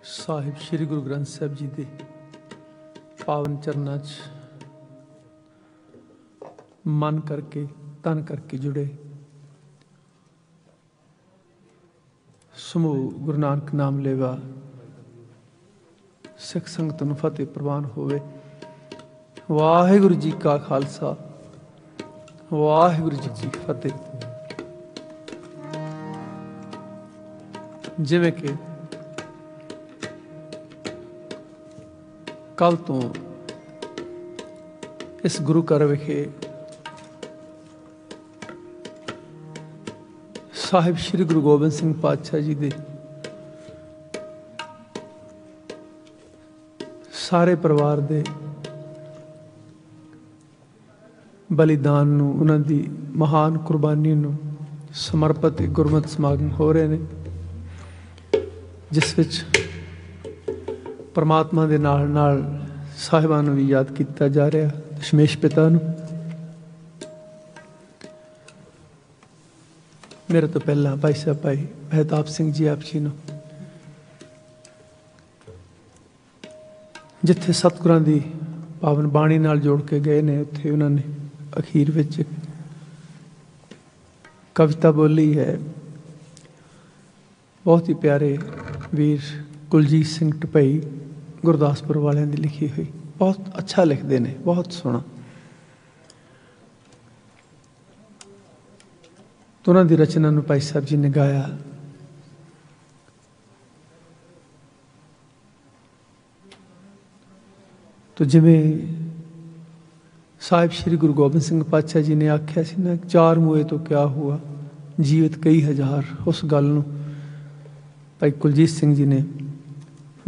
ਸਾਹਿਬ ਸ੍ਰੀ ਗੁਰੂ ਗ੍ਰੰਥ ਸਾਹਿਬ ਜੀ ਦੇ ਪਾਵਨ ਚਰਨਾਂ 'ਚ ਮਨ ਕਰਕੇ ਤਨ ਕਰਕੇ ਜੁੜੇ ਸਮੂਹ ਗੁਰੂ ਨਾਨਕ ਨਾਮ ਲੇਵਾ ਸਿੱਖ ਸੰਗਤ ਨੂੰ ਫਤਿਹ ਪ੍ਰਵਾਨ ਹੋਵੇ। ਵਾਹਿਗੁਰੂ ਜੀ ਕਾ ਖਾਲਸਾ, ਵਾਹਿਗੁਰੂ ਜੀ ਕੀ ਫਤਿਹ। ਜਿਵੇਂ ਕਿ ਕੱਲ ਤੋਂ ਇਸ ਗੁਰੂ ਘਰ ਵਿਖੇ ਸਾਹਿਬ ਸ੍ਰੀ ਗੁਰੂ ਗੋਬਿੰਦ ਸਿੰਘ ਪਾਤਸ਼ਾਹ ਜੀ ਦੇ ਸਾਰੇ ਪਰਿਵਾਰ ਦੇ ਬਲੀਦਾਨ ਨੂੰ, ਉਹਨਾਂ ਦੀ ਮਹਾਨ ਕੁਰਬਾਨੀ ਨੂੰ ਸਮਰਪਿਤ ਗੁਰਮਤਿ ਸਮਾਗਮ ਹੋ ਰਹੇ ਨੇ, ਜਿਸ ਵਿੱਚ ਪਰਮਾਤਮਾ ਦੇ ਨਾਲ ਨਾਲ ਸਾਹਿਬਾਂ ਨੂੰ ਵੀ ਯਾਦ ਕੀਤਾ ਜਾ ਰਿਹਾ, ਦਸ਼ਮੇਸ਼ ਪਿਤਾ ਨੂੰ। ਮੇਰੇ ਤੋਂ ਪਹਿਲਾਂ ਭਾਈ ਸਾਹਿਬ ਭਾਈ ਮਹਿਤਾਬ ਸਿੰਘ ਜੀ ਆਪ ਜੀ ਨੂੰ, ਜਿੱਥੇ ਸਤਿਗੁਰਾਂ ਦੀ ਪਾਵਨ ਬਾਣੀ ਨਾਲ ਜੋੜ ਕੇ ਗਏ ਨੇ, ਉੱਥੇ ਉਹਨਾਂ ਨੇ ਅਖੀਰ ਵਿੱਚ ਕਵਿਤਾ ਬੋਲੀ ਹੈ। ਬਹੁਤ ਹੀ ਪਿਆਰੇ ਵੀਰ ਕੁਲਜੀਤ ਸਿੰਘ ਟਪਈ ਗੁਰਦਾਸਪੁਰ ਵਾਲਿਆਂ ਦੀ ਲਿਖੀ ਹੋਈ, ਬਹੁਤ ਅੱਛਾ ਲਿਖਦੇ ਨੇ, ਬਹੁਤ ਸੋਹਣਾ। ਉਹਨਾਂ ਦੀ ਰਚਨਾ ਨੂੰ ਭਾਈ ਸਾਹਿਬ ਜੀ ਨੇ ਗਾਇਆ। ਤੋ ਜਿਵੇਂ ਸਾਹਿਬ ਸ੍ਰੀ ਗੁਰੂ ਗੋਬਿੰਦ ਸਿੰਘ ਪਾਤਸ਼ਾਹ ਜੀ ਨੇ ਆਖਿਆ ਸੀ ਨਾ, ਚਾਰ ਮੂਏ ਤੋਂ ਕਿਆ ਹੁਆ ਜੀਵਤ ਕਈ ਹਜ਼ਾਰ, ਉਸ ਗੱਲ ਨੂੰ ਭਾਈ ਕੁਲਜੀਤ ਸਿੰਘ ਜੀ ਨੇ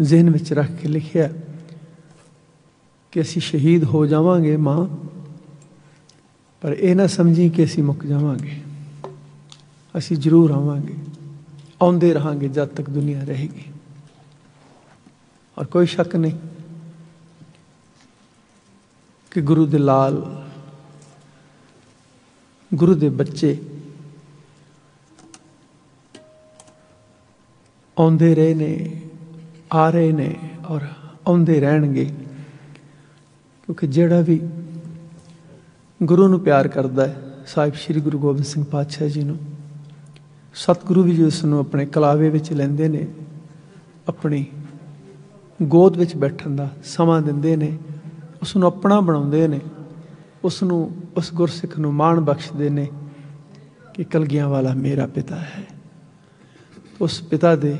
ਜ਼ਿਹਨ ਵਿੱਚ ਰੱਖ ਕੇ ਲਿਖਿਆ ਕਿ ਅਸੀਂ ਸ਼ਹੀਦ ਹੋ ਜਾਵਾਂਗੇ ਮਾਂ, ਪਰ ਇਹ ਨਾ ਸਮਝੀ ਕਿ ਅਸੀਂ ਮੁੱਕ ਜਾਵਾਂਗੇ। ਅਸੀਂ ਜ਼ਰੂਰ ਆਵਾਂਗੇ, ਆਉਂਦੇ ਰਹਾਂਗੇ ਜਦ ਤੱਕ ਦੁਨੀਆ ਰਹੇਗੀ। ਔਰ ਕੋਈ ਸ਼ੱਕ ਨਹੀਂ ਕਿ ਗੁਰੂ ਦੇ ਲਾਲ, ਗੁਰੂ ਦੇ ਬੱਚੇ ਆਉਂਦੇ ਰਹੇ ਨੇ, ਆ ਰਹੇ ਨੇ ਔਰ ਆਉਂਦੇ ਰਹਿਣਗੇ, ਕਿਉਂਕਿ ਜਿਹੜਾ ਵੀ ਗੁਰੂ ਨੂੰ ਪਿਆਰ ਕਰਦਾ ਹੈ, ਸਾਹਿਬ ਸ੍ਰੀ ਗੁਰੂ ਗੋਬਿੰਦ ਸਿੰਘ ਪਾਤਸ਼ਾਹ ਜੀ ਨੂੰ, ਸਤਿਗੁਰੂ ਵੀ ਉਸ ਨੂੰ ਆਪਣੇ ਕਲਾਵੇ ਵਿੱਚ ਲੈਂਦੇ ਨੇ, ਆਪਣੀ ਗੋਦ ਵਿੱਚ ਬੈਠਣ ਦਾ ਸਮਾਂ ਦਿੰਦੇ ਨੇ, ਉਸ ਨੂੰ ਆਪਣਾ ਬਣਾਉਂਦੇ ਨੇ, ਉਸ ਨੂੰ, ਉਸ ਗੁਰਸਿੱਖ ਨੂੰ ਮਾਣ ਬਖਸ਼ਦੇ ਨੇ ਕਿ ਕਲਗੀਆਂ ਵਾਲਾ ਮੇਰਾ ਪਿਤਾ ਹੈ। ਉਸ ਪਿਤਾ ਦੇ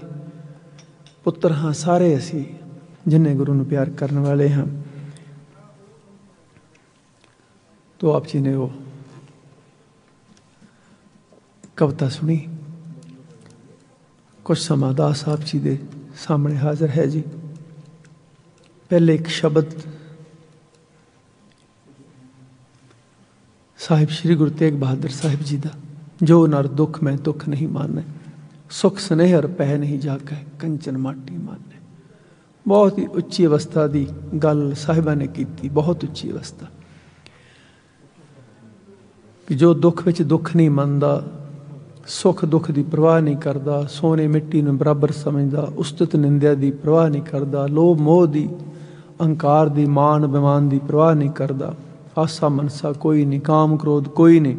ਪੁੱਤਰ ਹਾਂ ਸਾਰੇ ਅਸੀਂ, ਜਿੰਨੇ ਗੁਰੂ ਨੂੰ ਪਿਆਰ ਕਰਨ ਵਾਲੇ ਹਾਂ। ਤੋ ਆਪ ਜੀ ਨੇ ਉਹ ਕਵਿਤਾ ਸੁਣੀ, ਕੁਝ ਸਮਾਂ ਦਾਸ ਸਾਹਿਬ ਜੀ ਦੇ ਸਾਹਮਣੇ ਹਾਜ਼ਰ ਹੈ ਜੀ। ਪਹਿਲੇ ਇੱਕ ਸ਼ਬਦ ਸਾਹਿਬ ਸ੍ਰੀ ਗੁਰੂ ਤੇਗ ਬਹਾਦਰ ਸਾਹਿਬ ਜੀ ਦਾ, ਜੋ ਨਰ ਦੁੱਖ ਮੈਂ ਦੁੱਖ ਨਹੀਂ ਮਾਨੈ, ਸੁਖ ਸਨੇਹਰ ਪੈ ਨਹੀਂ ਜਾਗੈ, ਕੰਚਨ ਮਾਟੀ ਮਾਨੈ। ਬਹੁਤ ਹੀ ਉੱਚੀ ਅਵਸਥਾ ਦੀ ਗੱਲ ਸਾਹਿਬਾਂ ਨੇ ਕੀਤੀ, ਬਹੁਤ ਉੱਚੀ ਅਵਸਥਾ, ਕਿ ਜੋ ਦੁੱਖ ਵਿੱਚ ਦੁੱਖ ਨਹੀਂ ਮੰਨਦਾ, ਸੁੱਖ ਦੁੱਖ ਦੀ ਪਰਵਾਹ ਨਹੀਂ ਕਰਦਾ, ਸੋਨੇ ਮਿੱਟੀ ਨੂੰ ਬਰਾਬਰ ਸਮਝਦਾ, ਉਸਤਤ ਨਿੰਦਿਆ ਦੀ ਪਰਵਾਹ ਨਹੀਂ ਕਰਦਾ, ਲੋਭ ਮੋਹ ਦੀ, ਅਹੰਕਾਰ ਦੀ, ਮਾਣ ਅਭਿਮਾਨ ਦੀ ਪਰਵਾਹ ਨਹੀਂ ਕਰਦਾ, ਆਸਾ ਮਨਸਾ ਕੋਈ ਨਹੀਂ, ਕਾਮ ਕ੍ਰੋਧ ਕੋਈ ਨਹੀਂ,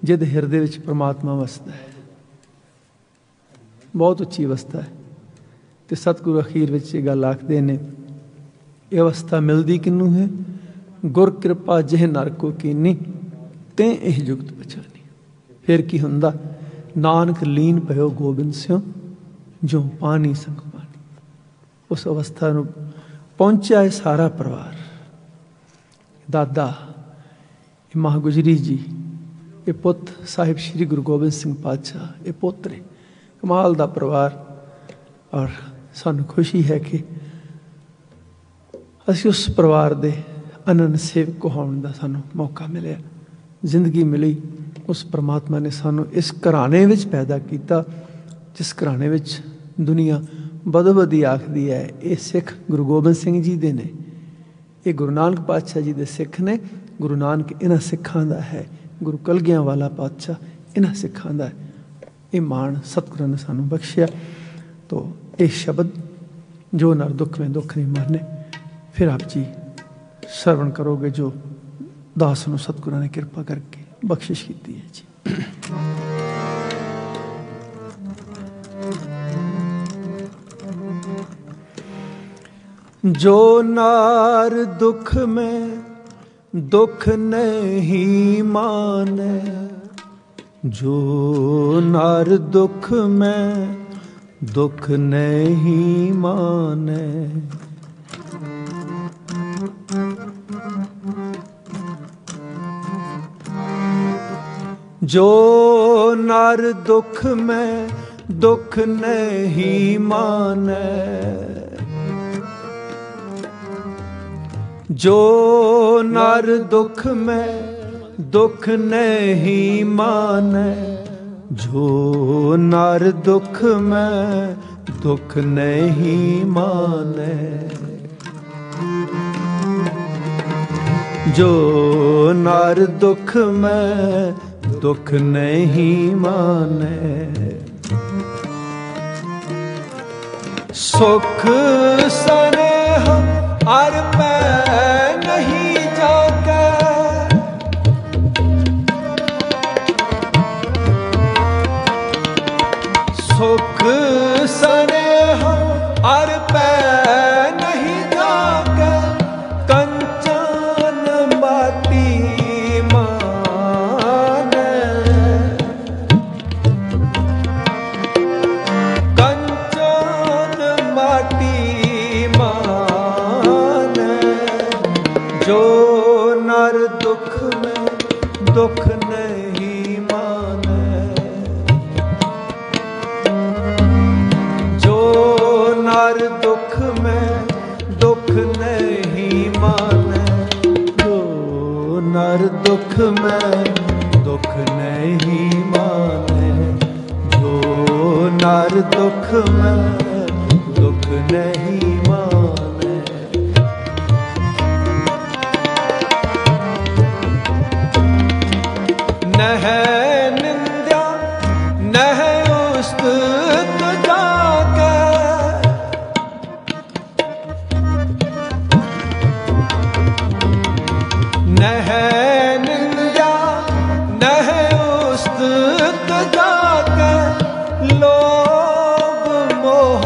ਜਿਹਦੇ ਹਿਰਦੇ ਵਿੱਚ ਪਰਮਾਤਮਾ ਵਸਦਾ ਹੈ। ਬਹੁਤ ਉੱਚੀ ਅਵਸਥਾ ਹੈ। ਤੇ ਸਤਿਗੁਰੂ ਅਖੀਰ ਵਿੱਚ ਇਹ ਗੱਲ ਆਖਦੇ ਨੇ, ਇਹ ਅਵਸਥਾ ਮਿਲਦੀ ਕਿਹਨੂੰ ਹੈ? ਗੁਰ ਕਿਰਪਾ ਜਿਹ ਨਰ ਕੋ ਕੀਨੀ, ਤੇ ਇਹ ਜੁਗਤ ਪਛਾਨੀ। ਫਿਰ ਕੀ ਹੁੰਦਾ? ਨਾਨਕ ਲੀਨ ਭਇਓ ਗੋਬਿੰਦ ਸਿਉ, ਜੋ ਪਾਣੀ ਸੰਗ ਪਾਣੀ। ਉਸ ਅਵਸਥਾ ਨੂੰ ਪਹੁੰਚਿਆ ਹੈ ਸਾਰਾ ਪਰਿਵਾਰ। ਦਾਦਾ ਮਹਾਗੁਜਰੀ ਜੀ, ਇਹ ਪੁੱਤ ਸਾਹਿਬ ਸ੍ਰੀ ਗੁਰੂ ਗੋਬਿੰਦ ਸਿੰਘ ਪਾਤਸ਼ਾਹ, ਇਹ ਪੋਤਰੇ, ਕਮਾਲ ਦਾ ਪਰਿਵਾਰ। ਔਰ ਸਾਨੂੰ ਖੁਸ਼ੀ ਹੈ ਕਿ ਅਸੀਂ ਉਸ ਪਰਿਵਾਰ ਦੇ ਅਨੰਨ ਸੇਵਕ ਹੋਣ ਦਾ ਸਾਨੂੰ ਮੌਕਾ ਮਿਲਿਆ, ਜ਼ਿੰਦਗੀ ਮਿਲੀ। ਉਸ ਪਰਮਾਤਮਾ ਨੇ ਸਾਨੂੰ ਇਸ ਘਰਾਣੇ ਵਿੱਚ ਪੈਦਾ ਕੀਤਾ, ਜਿਸ ਘਰਾਣੇ ਵਿੱਚ ਦੁਨੀਆ ਬਦੋ-ਬਦੀ ਆਖਦੀ ਹੈ ਇਹ ਸਿੱਖ ਗੁਰੂ ਗੋਬਿੰਦ ਸਿੰਘ ਜੀ ਦੇ ਨੇ, ਇਹ ਗੁਰੂ ਨਾਨਕ ਪਾਤਸ਼ਾਹ ਜੀ ਦੇ ਸਿੱਖ ਨੇ। ਗੁਰੂ ਨਾਨਕ ਇਹਨਾਂ ਸਿੱਖਾਂ ਦਾ ਹੈ, ਗੁਰੂ ਕਲਗੀਆਂ ਵਾਲਾ ਪਾਤਸ਼ਾਹ ਇਹਨਾਂ ਸਿੱਖਾਂ ਦਾ ਹੈ। ਇਹ ਮਾਣ ਸਤਿਗੁਰਾਂ ਨੇ ਸਾਨੂੰ ਬਖਸ਼ਿਆ। तो ये शब्द जो नर दुख में दुख नहीं माने, फिर आप जी श्रवण करोगे जो दास नूं सतगुरां ने किरपा करके बख्शिश की है जी। जो नार दुख में दुख नहीं माने, जो नार दुख में दुख नहीं माने, जो नार दुख में दुख नहीं माने, जो नार दुख में दुख नहीं माने, जो नार दुख में दुख नहीं माने, जो नार दुख में दुख नहीं माने, सुख स्नेह अर पै नहीं जाके, सुख स्नेह अर पै नहीं जाके, कंचन माटी माने, कंचन माटी माने, जो नर दुख में दुख नहीं माने, जो नर दुख में दुख नहीं माने, जो नर दुख में दुख नहीं माने, जो नर दुख में दुख नहीं माने, नह निंद्या नह उस्तुत जाके, नह निंद्या नह उस्तुत जाके, लोभ मोह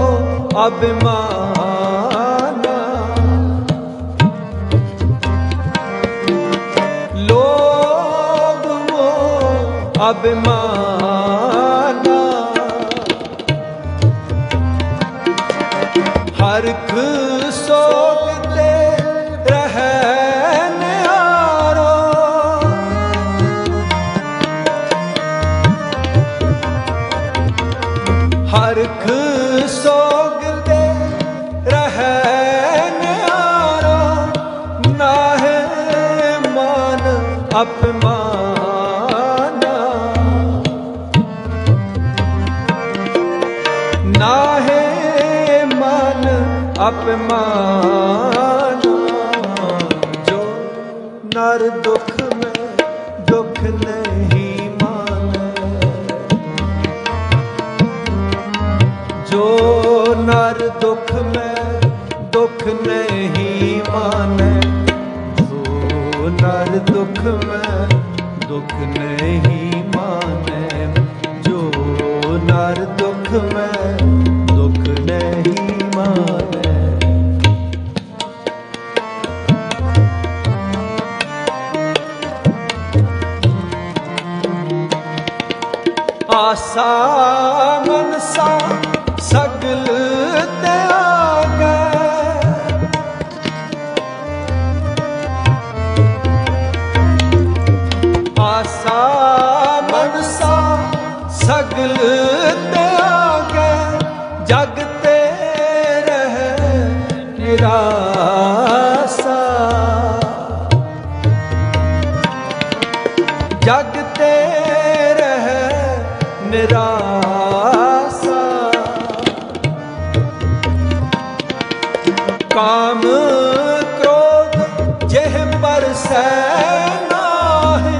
अभिमाना, लोभ मोह अभिमाना, हरख सोगते रहन आरो, हरख सोगते रहन आरो, नाहे मान अपमाना, नाहे मान अपमाना, जो नर दुख में दुख नहीं माने, जो नर दुख में दुख नहीं माने, जो नर दुख में दुख नहीं माने, जो नर दुख में दुख नहीं माने, आसा मनसा सगल त्यागे, आसा मनसा सगल त्यागे, जगते रह निरासा, जगते रह निरासा, काम क्रोध जेह पर नाहि,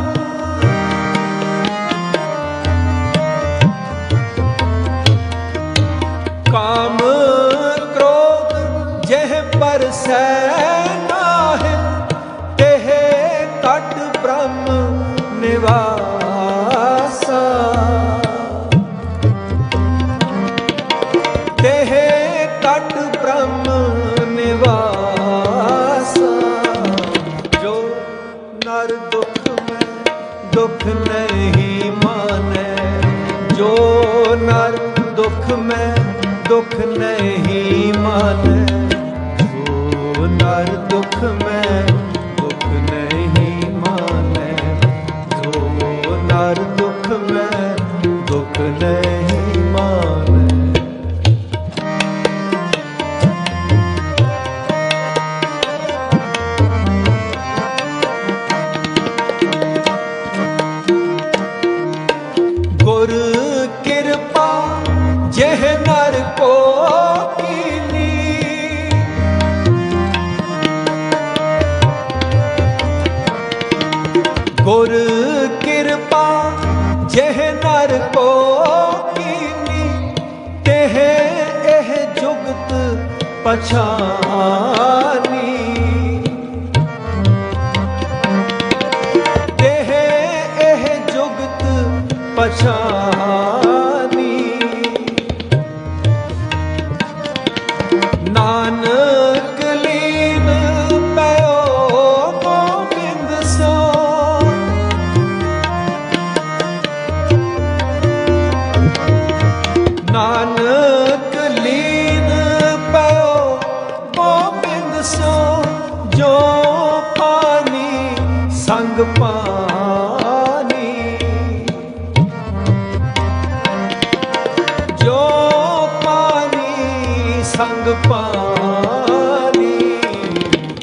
वसै नाहि तेह कट ब्रह्म निवासा। तेह कट ब्रह्म निवासा। जो नर दुख में दुख नहीं माने, जो नर दुख में दुख नहीं माने, जो नर दुख में दुख नहीं माने, जो नर दुख में दुख नहीं माने। गुर कृपा जेह नर को कीनी, गुर कृपा जेह नर को कीनी, तेह एह जुगत पछानी। तेह एह जुगत पछानी। नानक लीन पयो गोबिंद सो, नानक लीन पयो गोबिंद सो, जो पानी संग पानी, जो पानी संग पानी।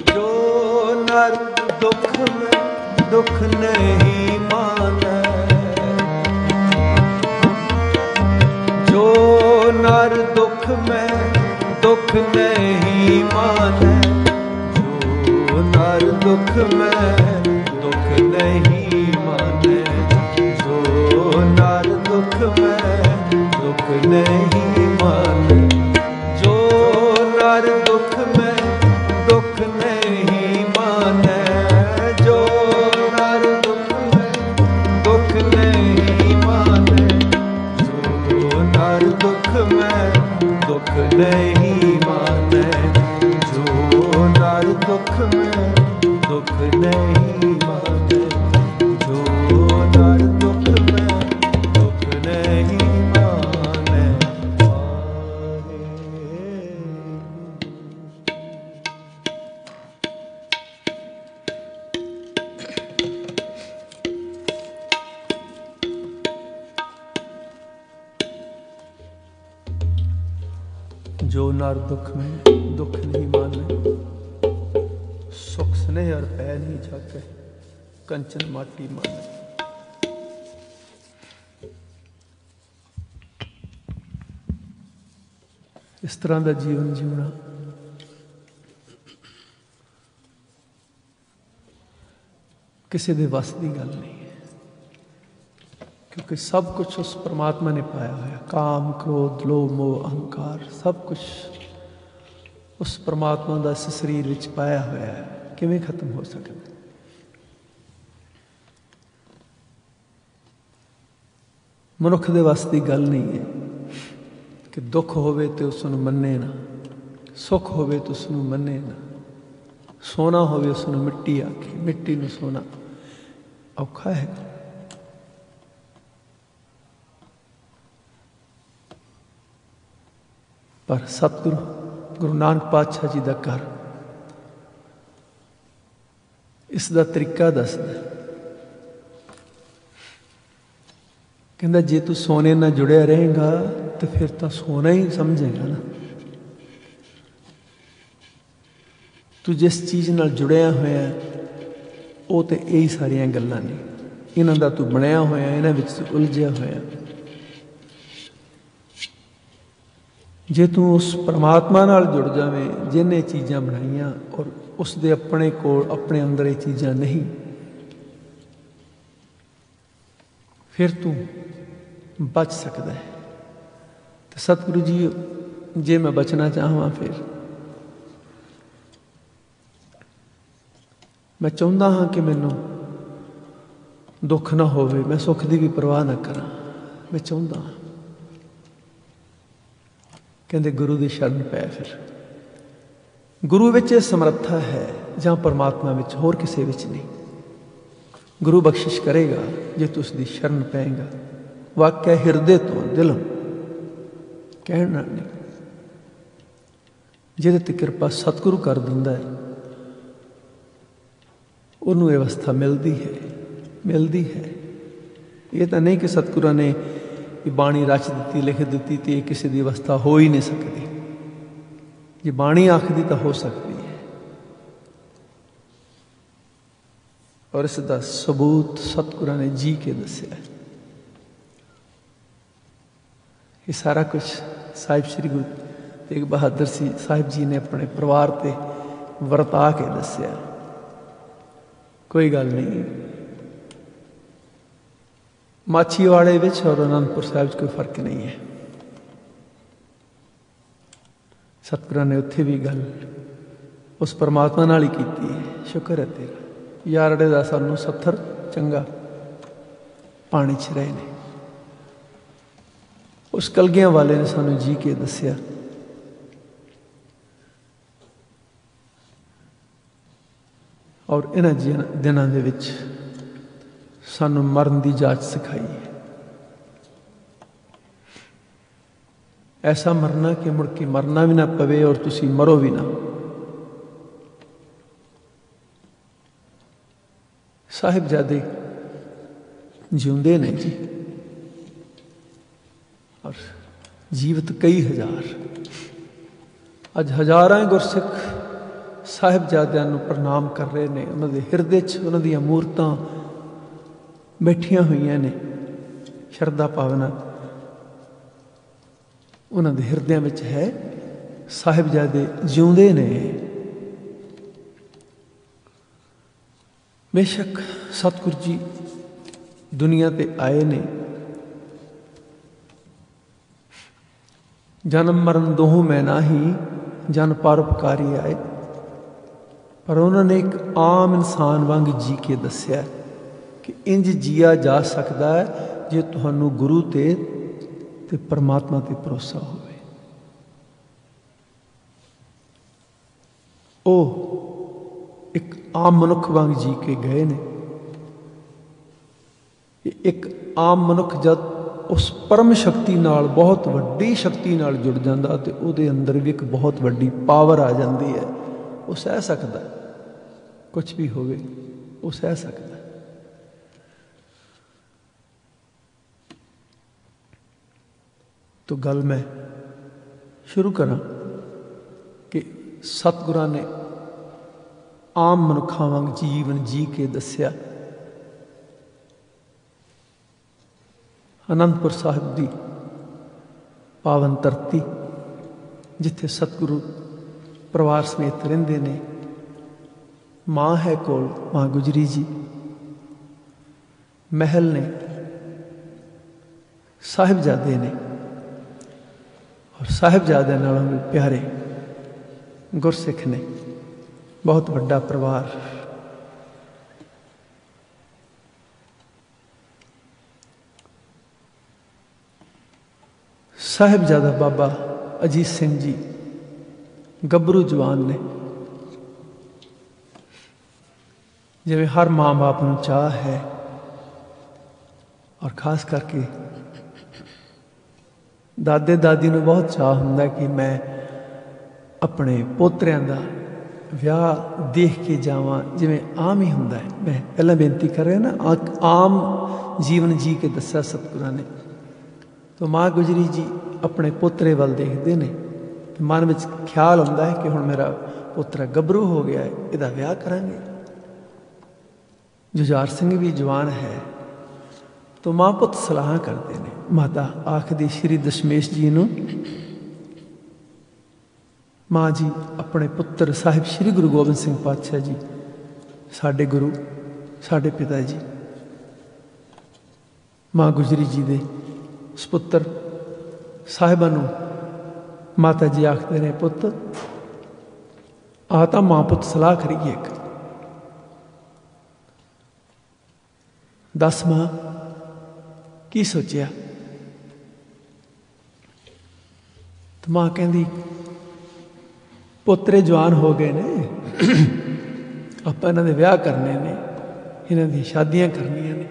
जो नर दुख में दुख नहीं माने, जो नर दुख में दुख नहीं माने, जो नर दुख में दुख नहीं माने, जो नर दुख में दुख नहीं माने, जो नर दुख में दुख नहीं माने, जो नर दुख में दुख नहीं माने, जो नर दुख में दुख नहीं माने, जो नर दुख में दुख नहीं माने, जो नर दुख में दुख नहीं माने। जो नर दुख में दुख नहीं माने, सुख स्नेह और पै नहीं जाके, कंचन माटी माने। इस तरह का जीवन जीवना किसी दे वस की गल नहीं है, क्योंकि सब कुछ उस परमात्मा ने पाया हुआ। काम क्रोध लोभ मोह अहंकार सब कुछ उस परमात्मा का इस शरीर विच पाया हुआ है, किवें खत्म हो सकता? मनुख दे वस की गल नहीं है कि दुख होवे तो उसनू मन्ने ना, सुख होवे तो उसनू मन्ने ना, सोना होवे उसनू मिट्टी आखे, मिट्टी नू सोना औखा है। पर सतगुरु गुरु नानक पातशाह जी का घर इसका तरीका दसदा, कहता जे तू सोने नाल जुड़िया रहेगा तो फिर तो सोना ही समझेगा ना। तू जिस चीज़ नाल जुड़िया होया वो तो यही सारिया गल्लां ने, इन्हां दा तू बनया होया, इन्हां विच उलझिया होया। जे तू उस परमात्मा नाल जुड़ जावे जिन्हें चीज़ां बनाईयां और उस दे अपने कोल अपने अंदर ये चीज़ां नहीं, फिर तू बच सकता है। तो सतगुरु जी जे मैं बचना चाहवां फिर मैं चाਹੁंदा हाँ कि मैनू दुख ना होवे, मैं सुख की भी परवाह ना करा, मैं चाहुंदा हाँ। कहते गुरु की शरण पै, फिर गुरु विच समर्था है जां परमात्मा विच, होर किसे विच नहीं। गुरु बख्शिश करेगा जे तू उसकी शरण पैएगा। वाक्य हिरदे तो दिलों कहना नहीं, जिहदे ते कृपा सतगुरु कर दिंदा है उन्होंने अवस्था मिलती है, मिलती है। ये तो नहीं कि सतगुरां ने बाणी रच दी लिख दी तो ये किसी की अवस्था हो ही नहीं सकती। जे बाणी आखदी तो हो सकती है, और इसका सबूत सतगुरां ने जी के दसिया। ये सारा कुछ साहिब श्री गुरु तेग बहादुर साहिब जी ने अपने परिवार ते वरता के दसिया। कोई गल नहीं, माछीवाड़े विच और आनंदपुर साहिब कोई फर्क नहीं है। सतगुरां ने उत्थे भी गल उस परमात्मा नाल ही कीती है। शुक्र है तेरा यारड़े दा सानू सत्थर चंगा पानी च रहे ने। उस कलगियां वाले ने सानू जी के दसिया। और इन्हां दिनां दे विच सानू मरण की जाच सिखाई है। ऐसा मरना कि मुड़ के मरना भी ना पवे और तुसी मरो भी ना। साहिबजादे जिउंदे ने जी, और जीवित कई हजार। अज हजारां गुरसिख साहिबजादियां नूं प्रणाम कर रहे हैं। उन्होंने हिरदे च उन्हां दीयां मूर्तां बैठियां हुई ने, शरधा भावना उन्होंने हिरदियां विच है। साहिबजादे जिउंदे ने। बेशक सतगुरु जी दुनिया ते आए ने, जन्म मरण दोहों में ना ही जन परोपकारी आए, पर उन्होंने एक आम इंसान वांग जी के दसिया कि इंज जिया जा सकता है जे तुहानू गुरु ते परमात्मा ते भरोसा होवे। ओ एक आम मनुख वांग जी के गए ने। एक आम मनुख जब उस परम शक्ति नाल, बहुत वड्डी शक्ति नाल जुड़ जाता तो उहदे अंदर भी एक बहुत वड्डी पावर आ जाती है। वो सह सकता, कुछ भी होवे वो सह सकता। तो गल मैं शुरू करा कि सतगुरां ने आम मनुखा वांग जीवन जी के दसिया। आनंदपुर साहिब की पावन धरती, जिथे सतगुरु परिवार समेत रहिंदे ने। माँ है कोल, माँ गुजरी जी, महल ने, साहिबजादे ने, और साहिबजादे नालों भी प्यारे गुरसिख ने। बहुत वड्डा परिवार। साहिबजादा बाबा अजीत सिंह जी गभरू जवान ने। जिवें हर माँ बाप नूं चाह है, और खास करके दादे दादी नूं बहुत चाह हुंदा कि मैं अपने पोतरियां दा विआह देख के जावां, जिवें आम ही हुंदा है। मैं पहला बेनती कर रहा ना, आम जीवन जी के दस्या सतगुरां ने। तो माँ गुजरी जी अपने पोतरे वाल देखते हैं, तो मन में ख्याल आता है कि हुण मेरा पोतरा गभरू हो गया है, इहदा विआह करांगे। जुझार सिंह भी जवान है। तो माँ पुत सलाह करते हैं। माता आखदी श्री दशमेश जी नूं, माँ जी अपने पुत्र साहिब श्री गुरु गोबिंद सिंह पातशाह जी, साडे गुरु, साडे पिता जी, माँ गुजरी जी दे सपुत्र साहिबां नूं माता जी आखते ने, पुत आ तां माँ पुत सलाह करिए। दस मां की सोचिया? तो मां कहती पोतरे जवान हो गए ने, आप इन्हां दे विआह करने ने, इन्हां दी शादियां करनियां ने।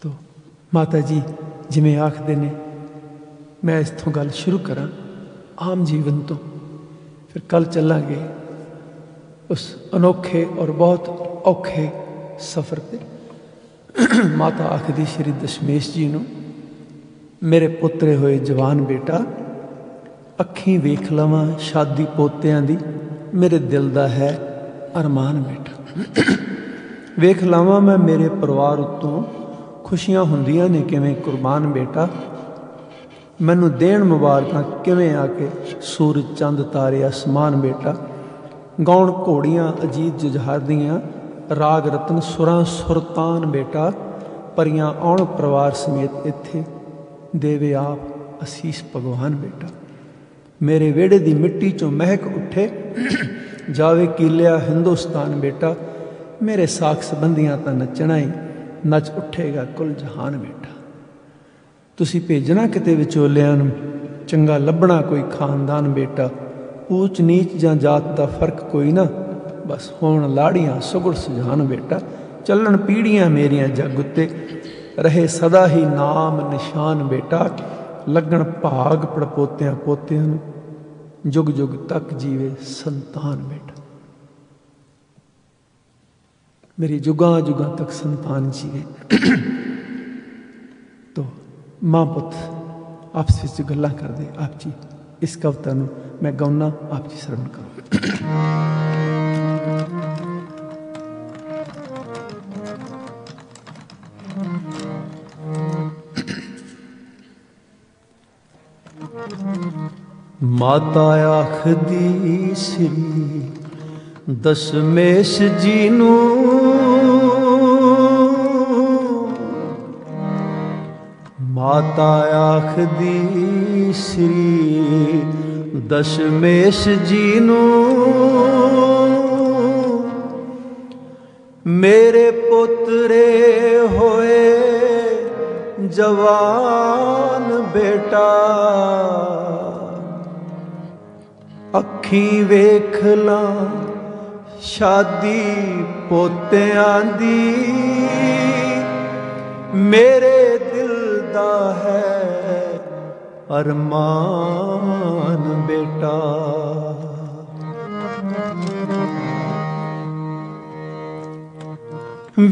तो माता जी जिवें आखदे ने, मैं इत्थों गल शुरू करा आम जीवन तो, फिर कल चलांगे उस अनोखे और बहुत औखे सफ़र पे। माता आखदी श्री दशमेश जी नूं, मेरे पुत्रे होए जवान बेटा, अखीं वेख लवां शादी पोतियां दी, मेरे दिल दा है अरमान बेटा। वेख लावां मैं मेरे परिवार उत्तों खुशियां हुंदियां ने किवें कुर्बान बेटा, मैनू देण मुबारकां किवें आके सूरज चंद तारे आसमान बेटा, गौण घोड़ियां अजीत जुझार दियां, राग रतन सुरां सुरतान बेटा, परियां आउण परिवार समेत इत्थे, देवे आप असीस भगवान बेटा। मेरे वेड़े दी मिट्टी चों महक उठे, जावे कीलिया हिंदुस्तान बेटा, मेरे साख संबंधियां तां नचना ही, नच उठेगा कुल जहान बेटा। तुसी भेजना किते विचोलियां नूं, चंगा लभना कोई खानदान बेटा, ऊच नीच जां जात दा फर्क कोई ना, बस होण लाड़ियां सुगड़ सुजान बेटा, चलन पीढ़ियां मेरियां जग उत्ते, रहे सदा ही नाम निशान बेटा, लगन भाग पड़पोतियां पोतियां नूं, जुग जुग तक जीवे संतान बेटा। मेरी जुगां जुगां तक संतान जीवे। तो मां पुत आपस विच गल्लां करदे, आप जी इस कविता नूं मैं गाउना, आप जी श्रवण करो। माता आखदी श्री दशमेश जी नूं, माता आखदी श्री दशमेश जी नूं, मेरे पुत्रे होए जवान बेटा, अखीं वेख लां शादी पोतियां दी, मेरे दिल दा है अरमान बेटा।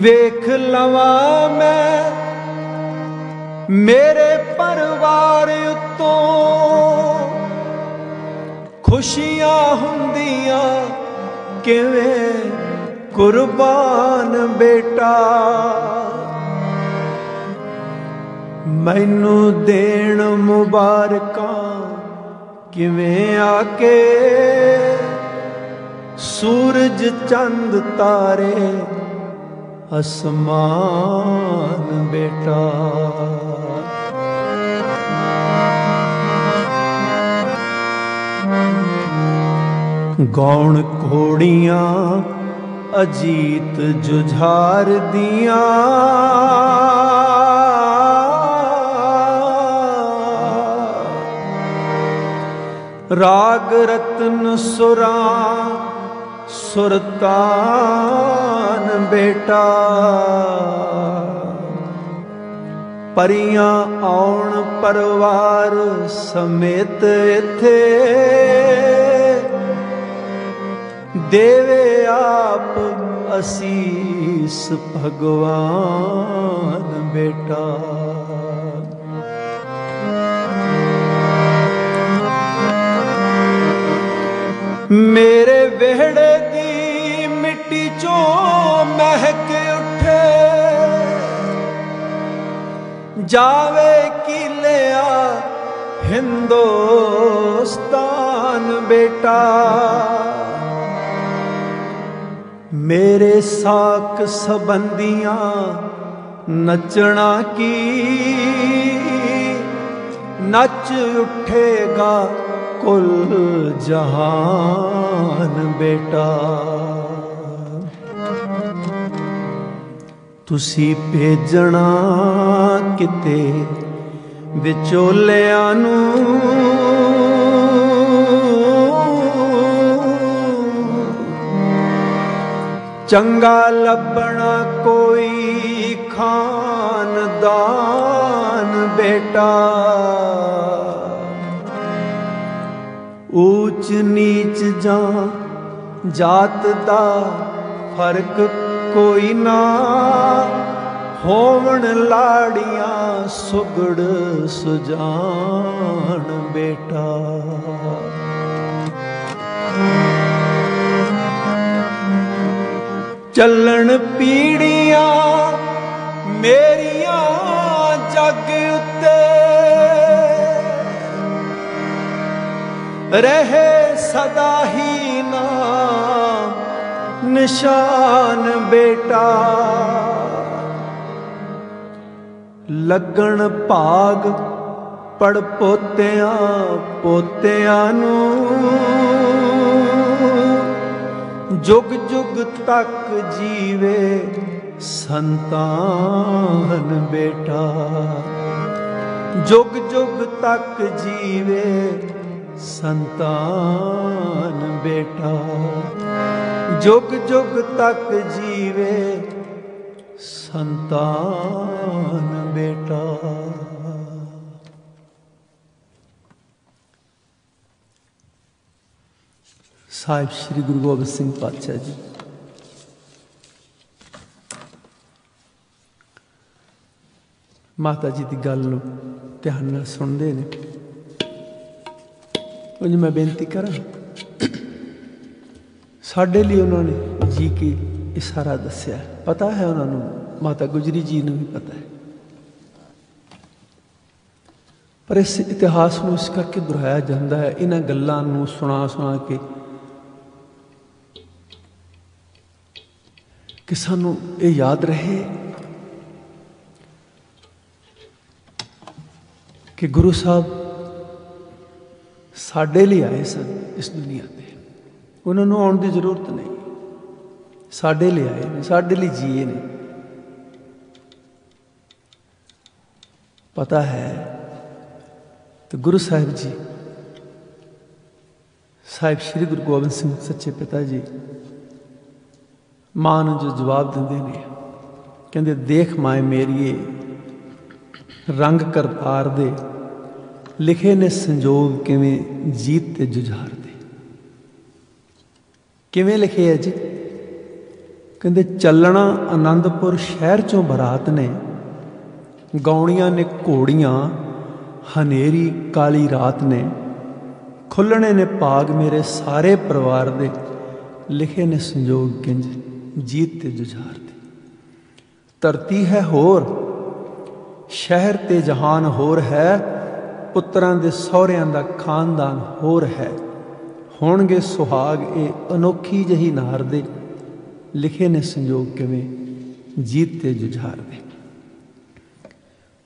वेख लवां मैं मेरे परिवार उत्तों खुशियां हुंदियां किवें कुर्बान बेटा, मैनू देण मुबारकां किवें आके सूरज चंद तारे आसमान बेटा। गौण घोड़ियां अजीत जुझार दियां, राग रतन सुरां सुरतान बेटा, परियां आउण परिवार समेत इत्थे, देवे आप असीस भगवान बेटा। मेरे वेहड़े दी मिट्टी चों महक उठे, जावे कीलिया हिंदुस्तान बेटा, मेरे साक संबंधियां नचना की, नच उठेगा कुल जहान बेटा। तुसी भेजना किते विचोलियां नूं, चंगा लभना कोई खानदान बेटा, ऊच नीच जा जात दा फर्क कोई ना, होवण लाड़ियां सुगड़ सुजान बेटा। चलन पीड़ियां मेरियां जग उत्ते, रहे सदा ही ना निशान बेटा। लगन भाग पड़ पोतियां पोतियां नूं, जुग जुग तक जीवे संतान बेटा। जुग जुग तक जीवे संतान बेटा। जुग जुग तक जीवे संतान बेटा। साहिब श्री गुरु गोबिंद सिंह पातशाह जी माता जी की गल नूं ध्यान नाल सुनते हैं। उंज मैं बेनती करा, साडे लिए उन्होंने जी के ये सारा दसिया, पता है उन्होंने, माता गुजरी जी ने भी पता है, पर इस इतिहास को इस करके दोहराया जाता है, इन्हां गल्लां नूं सुना सुना के कि सानू ये याद रहे कि गुरु साहब साडे लिए आए सन इस दुनिया में, उन्होंने आने की जरूरत नहीं, साडे लिए आए ने, साडे लिए जिए ने। पता है तो गुरु साहिब जी, साहिब श्री गुरु गोबिंद सिंह सच्चे पिता जी मां नूं जो जवाब देंदे ने, कहंदे देख माए मेरिए रंग करतार दे, लिखे ने संजोग किवें जीत ते जुझार दे। किवें लिखे है जी? कहंदे चलना आनंदपुर शहर चों बरात ने, गाउणियां ने घोड़ियां हनेरी काली रात ने, खुलने ने भाग मेरे सारे परिवार दे, लिखे ने संजोग किंज जीत ते जुझार दे। धरती है होर शहर ते जहान होर है, पुत्रां दे सहुरियां दा खानदान होर है, होणगे सुहाग ए अनोखी जही नार दे, लिखे ने संजोग किवें जीत ते जुझार दे।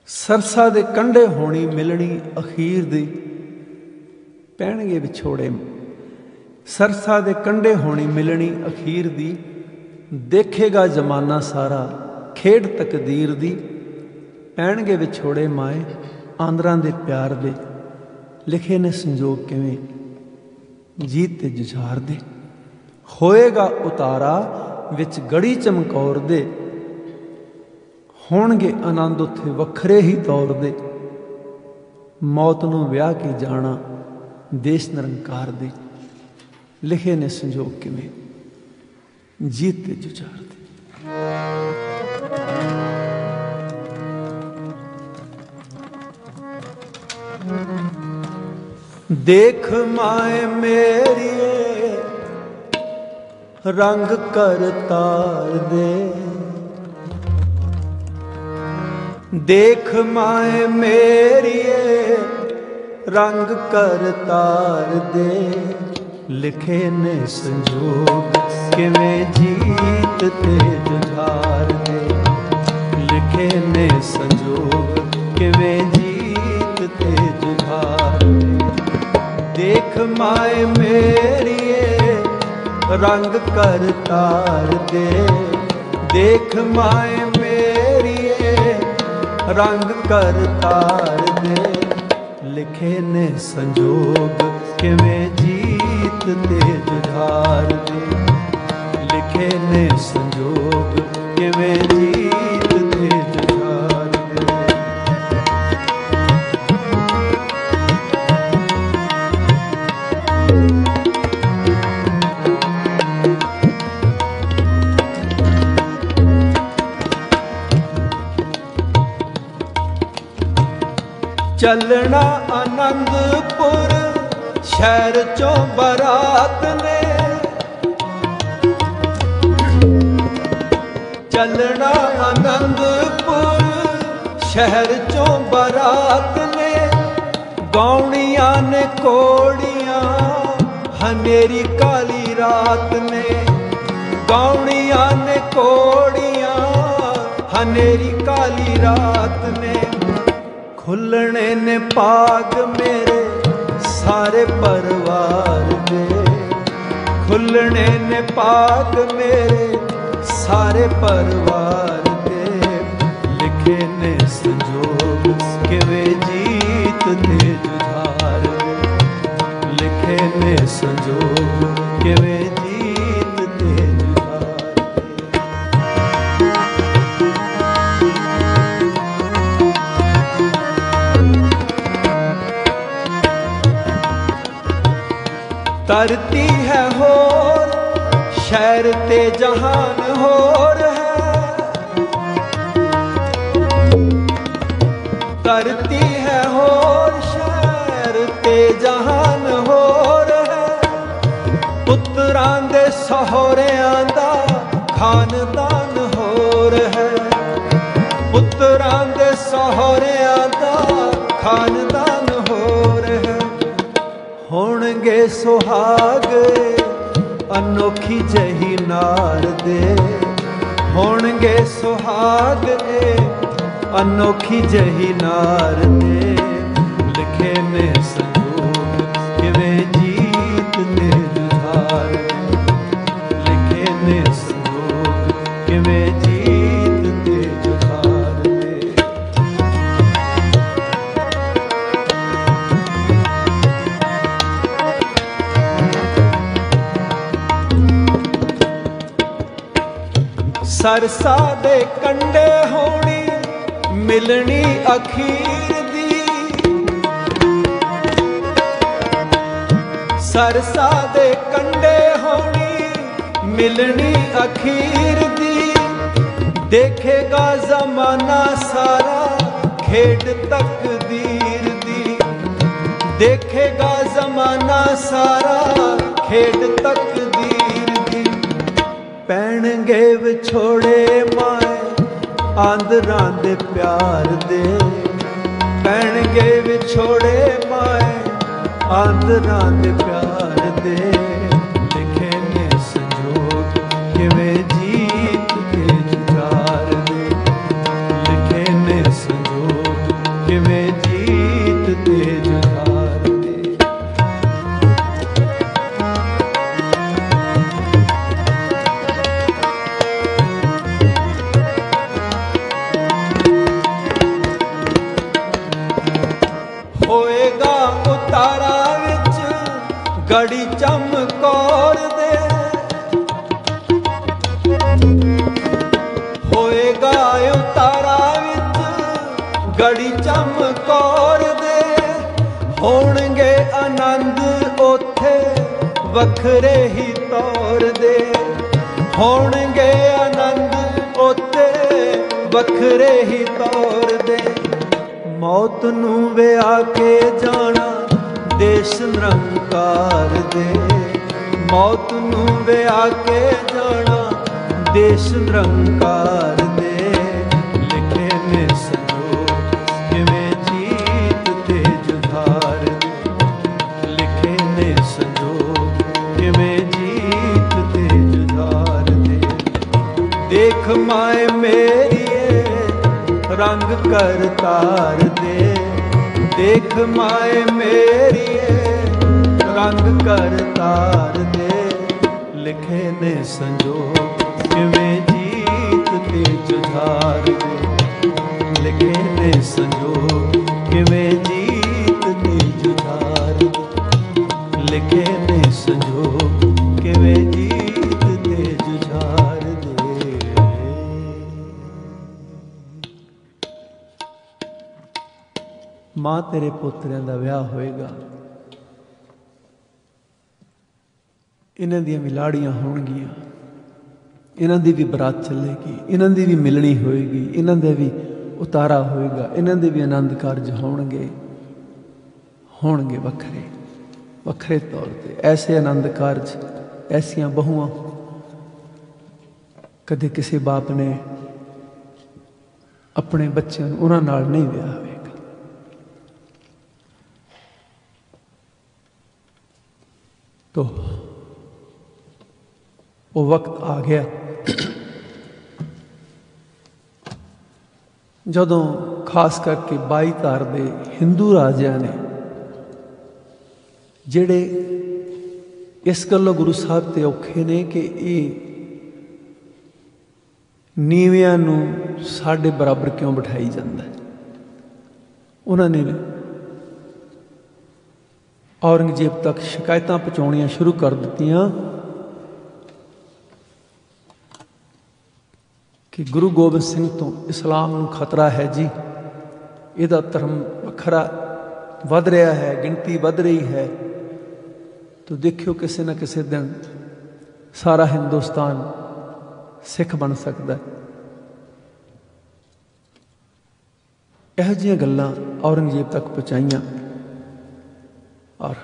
सरसा दे कंढे होनी मिलनी अखीर दी, पैणगे विछोड़े, सरसा दे कंढे होनी मिलनी अखीर दी, देखेगा जमाना सारा खेड तकदीर दी, पैणगे विछोड़े माए आंदरां दे प्यार दे, लिखे ने संजोग किवें जीत ते जुझार दे। होएगा उतारा विच गड़ी चमकौर दे, होणगे आनंद उत्थे वखरे ही तौर दे, मौत नूं विआह के जाना देश निरंकार दे, लिखे ने संजोग किवें जीत ते जुझार दे। देख माए मेरिए रंग करतार दे, देख माए मेरिए रंग करतार दे, लिखे ने संजोग किवें जीत ते जुझार दे, लिखे ने संजोग किवें जीत ते जुझार दे। देख माए मेरिए रंग करतार दे, देख माए रंग कर तार दे। लिखे ने संजोग किवें जीत ते जुझार दे। लिखे ने संजोग किवें जीत ते जुझार दे। चलना आनंदपुर शहर चों बरात ने। चलना आनंदपुर शहर चों बरात ने। गौणियां ने कोड़ियां हनेरी काली रात ने। गौणियां ने कोड़ियां हनेरी काली रात ने। खुलने ने पाग मेरे सारे परिवार दे। खुलने ने पाग मेरे सारे परिवार दे। लिखे ने संजोग किवें जीत ते जुझार दे। लिखे ने संजोग किवें जीत ते जुझार दे। तरती है होर शहर ते जहान होर है। तरती है होर शहर ते जहान होर है। पुत्रां दे सहोरियां दा खानदान होर है। पुत्रां दे सहोरियां दा खानदान होर है। होणगे सुहाग अनोखी जही नार दे। होणगे सुहाग अनोखी जही नार दे। लिखे ने संजोग किवें जीत ते जुझार दे। लिखे ने संजोग किवें जीत ते जुझार दे। सरसा दे कंडे होनी मिलनी अखीर दी। सरसा दे कंडे होनी मिलनी अखीर दी। देखेगा जमाना सारा खेड तकदीर दी। देखेगा जमाना सारा खेड तकदीर दी। पैणगे विछोड़े माए आंदरां दे प्यार दे। पैणगे विछोड़े माए आंदरां दे प्यार दे। लिखे ने संजोग किवें जीत ते जुझार दे। लिखे ने संजोग किवें जीत ते जुझार दे। होएगा उतारा विच गड़ी चमकौर दे। होएगा उतारा विच गड़ी चमकौर दे। होणगे आनंद ओथे वखरे ही तौर दे। होणगे आनंद ओथे वखरे ही तौर दे। मौत नूं विआ के जाना देश निरंकार दे। मौत नूं विआ के जाना देश निरंकार दे। लिखे ने संजोग किवें जीत ते जुझार दे। लिखे ने संजोग किवें जीत ते जुझार दे। देख माए मेरी रंग कर तार दे। देख माए मेरी रंग कर तार दे। लिखे ने संजोग किवें जीत ते जुझार दे। लिखे ने संजोग किवें जीत ते जुझार दे। लिखे ने संजोग किवें जीत ते जुझार दे। मां तेरे पोतरिਆਂ ਦਾ ਵਿਆਹ ਹੋਏਗਾ, इन्हां ਦੀਆਂ भी लाड़ियां होणगीਆਂ, इन्हां दी भी बरात चलेगी, इन्हां दी भी मिलनी होएगी, इन्हां दे भी उतारा होएगा, इन्हां दे भी आनंद कारज होणगे वखरे वखरे तौर पर। ऐसे आनंद कारज, ऐसियां बहुआं कदे किसी बाप ने अपने बच्चों उन्हां नाल नहीं विआह होएगा। तो वो वक्त आ गया जदों खास करके 22 धार दे हिंदू राजियां ने जिहड़े इस गल्लों गुरु साहब ते औखे ने कि ये नीवियां नूं साडे बराबर क्यों बिठाई जांदा है। उन्होंने औरंगजेब तक शिकायतां पहुँचाउणियां शुरू कर दित्तियां कि गुरु गोबिंद सिंह तो इस्लाम नूं खतरा है जी, इहदा धर्म वखरा वध रहा है, गिनती वध रही है, तो देखियो किसी न किसी दिन सारा हिंदुस्तान सिख बन सकता है। इहो जिहियां गल्लां औरंगजेब तक पहुँचाइयां और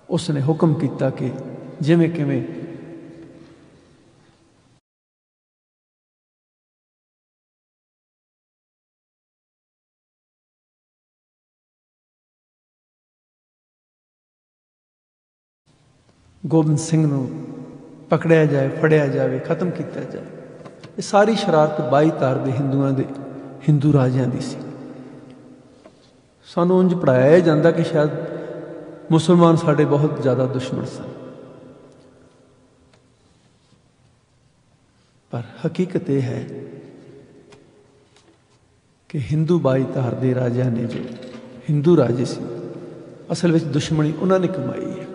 उसने हुक्म किया कि जिवें किवें गोबिंद सिंह नूं पकड़िया जाए, फड़िया जाए, खत्म किया जाए। ये सारी शरारत 22 धार दे हिंदुआं दे हिंदू राजियां दी सी। सानूं उंज पढ़ाया जाता कि शायद मुसलमान साडे बहुत ज़्यादा दुश्मन सन, पर हकीकत यह है कि हिंदू 22 धार दे राजियां ने, जो हिंदू राजे सी, असल में दुश्मनी उन्होंने कमाई है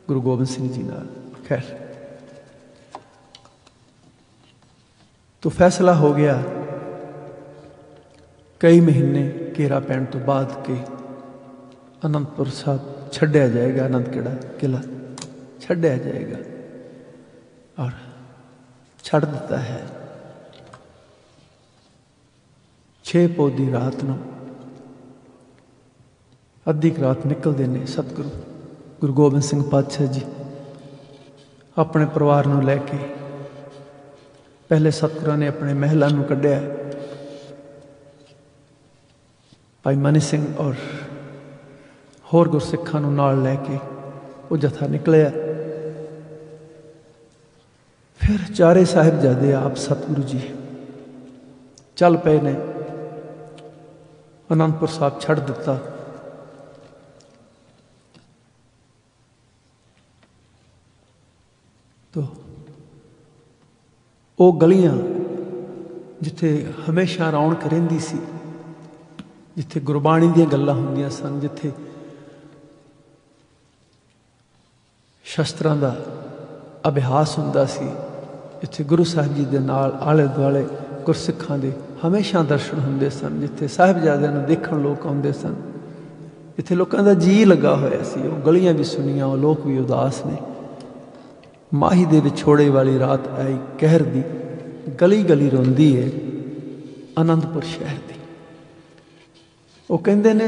गुरु गोबिंद सिंह जी नाल। खैर, तो फैसला हो गया कई महीने घेरा पैण तो बाद के आनंदपुर साहब छड्डिया जाएगा, आनंदगढ़ किला छड्डिया जाएगा और छड़ दिता है। 6 पौ की रात नूं अद्धी रात निकलते ने सतगुरु गुरु गोबिंद सिंह पातशाह जी अपने परिवार नूं लैके। पहले सतगुरां ने अपने महलों नूं कढ़िया, भाई मनी सिंह और होर गुरसिखां नूं नाल लैके वो जत्था निकलिया। फिर चारे साहिबजादे आप सतगुरु जी चल पे ने, आनंदपुर साहब छड़ दिता। तो वो गलियां जिथे हमेशा रौनक रहिंदी सी, जिथे गुरबाणी दी गल्लां हुंदियां सन, जिथे शस्त्रां दा अभ्यास हुंदा सी, जिथे गुरु साहिब जी दे नाल आले दुआले गुरसिखां दे हमेशा दर्शन हुंदे सन, जिथे साहिबजादियां नूं देखण लोक आउंदे सन, जिथे लोकां दा जी लगा होया सी। वो गलियां भी सुनियां, वो लोग भी उदास ने। माही दे विछोड़े वाली रात आई, कहर दी गली गली रोंदी है आनंदपुर शहर दी। वो कहंदे ने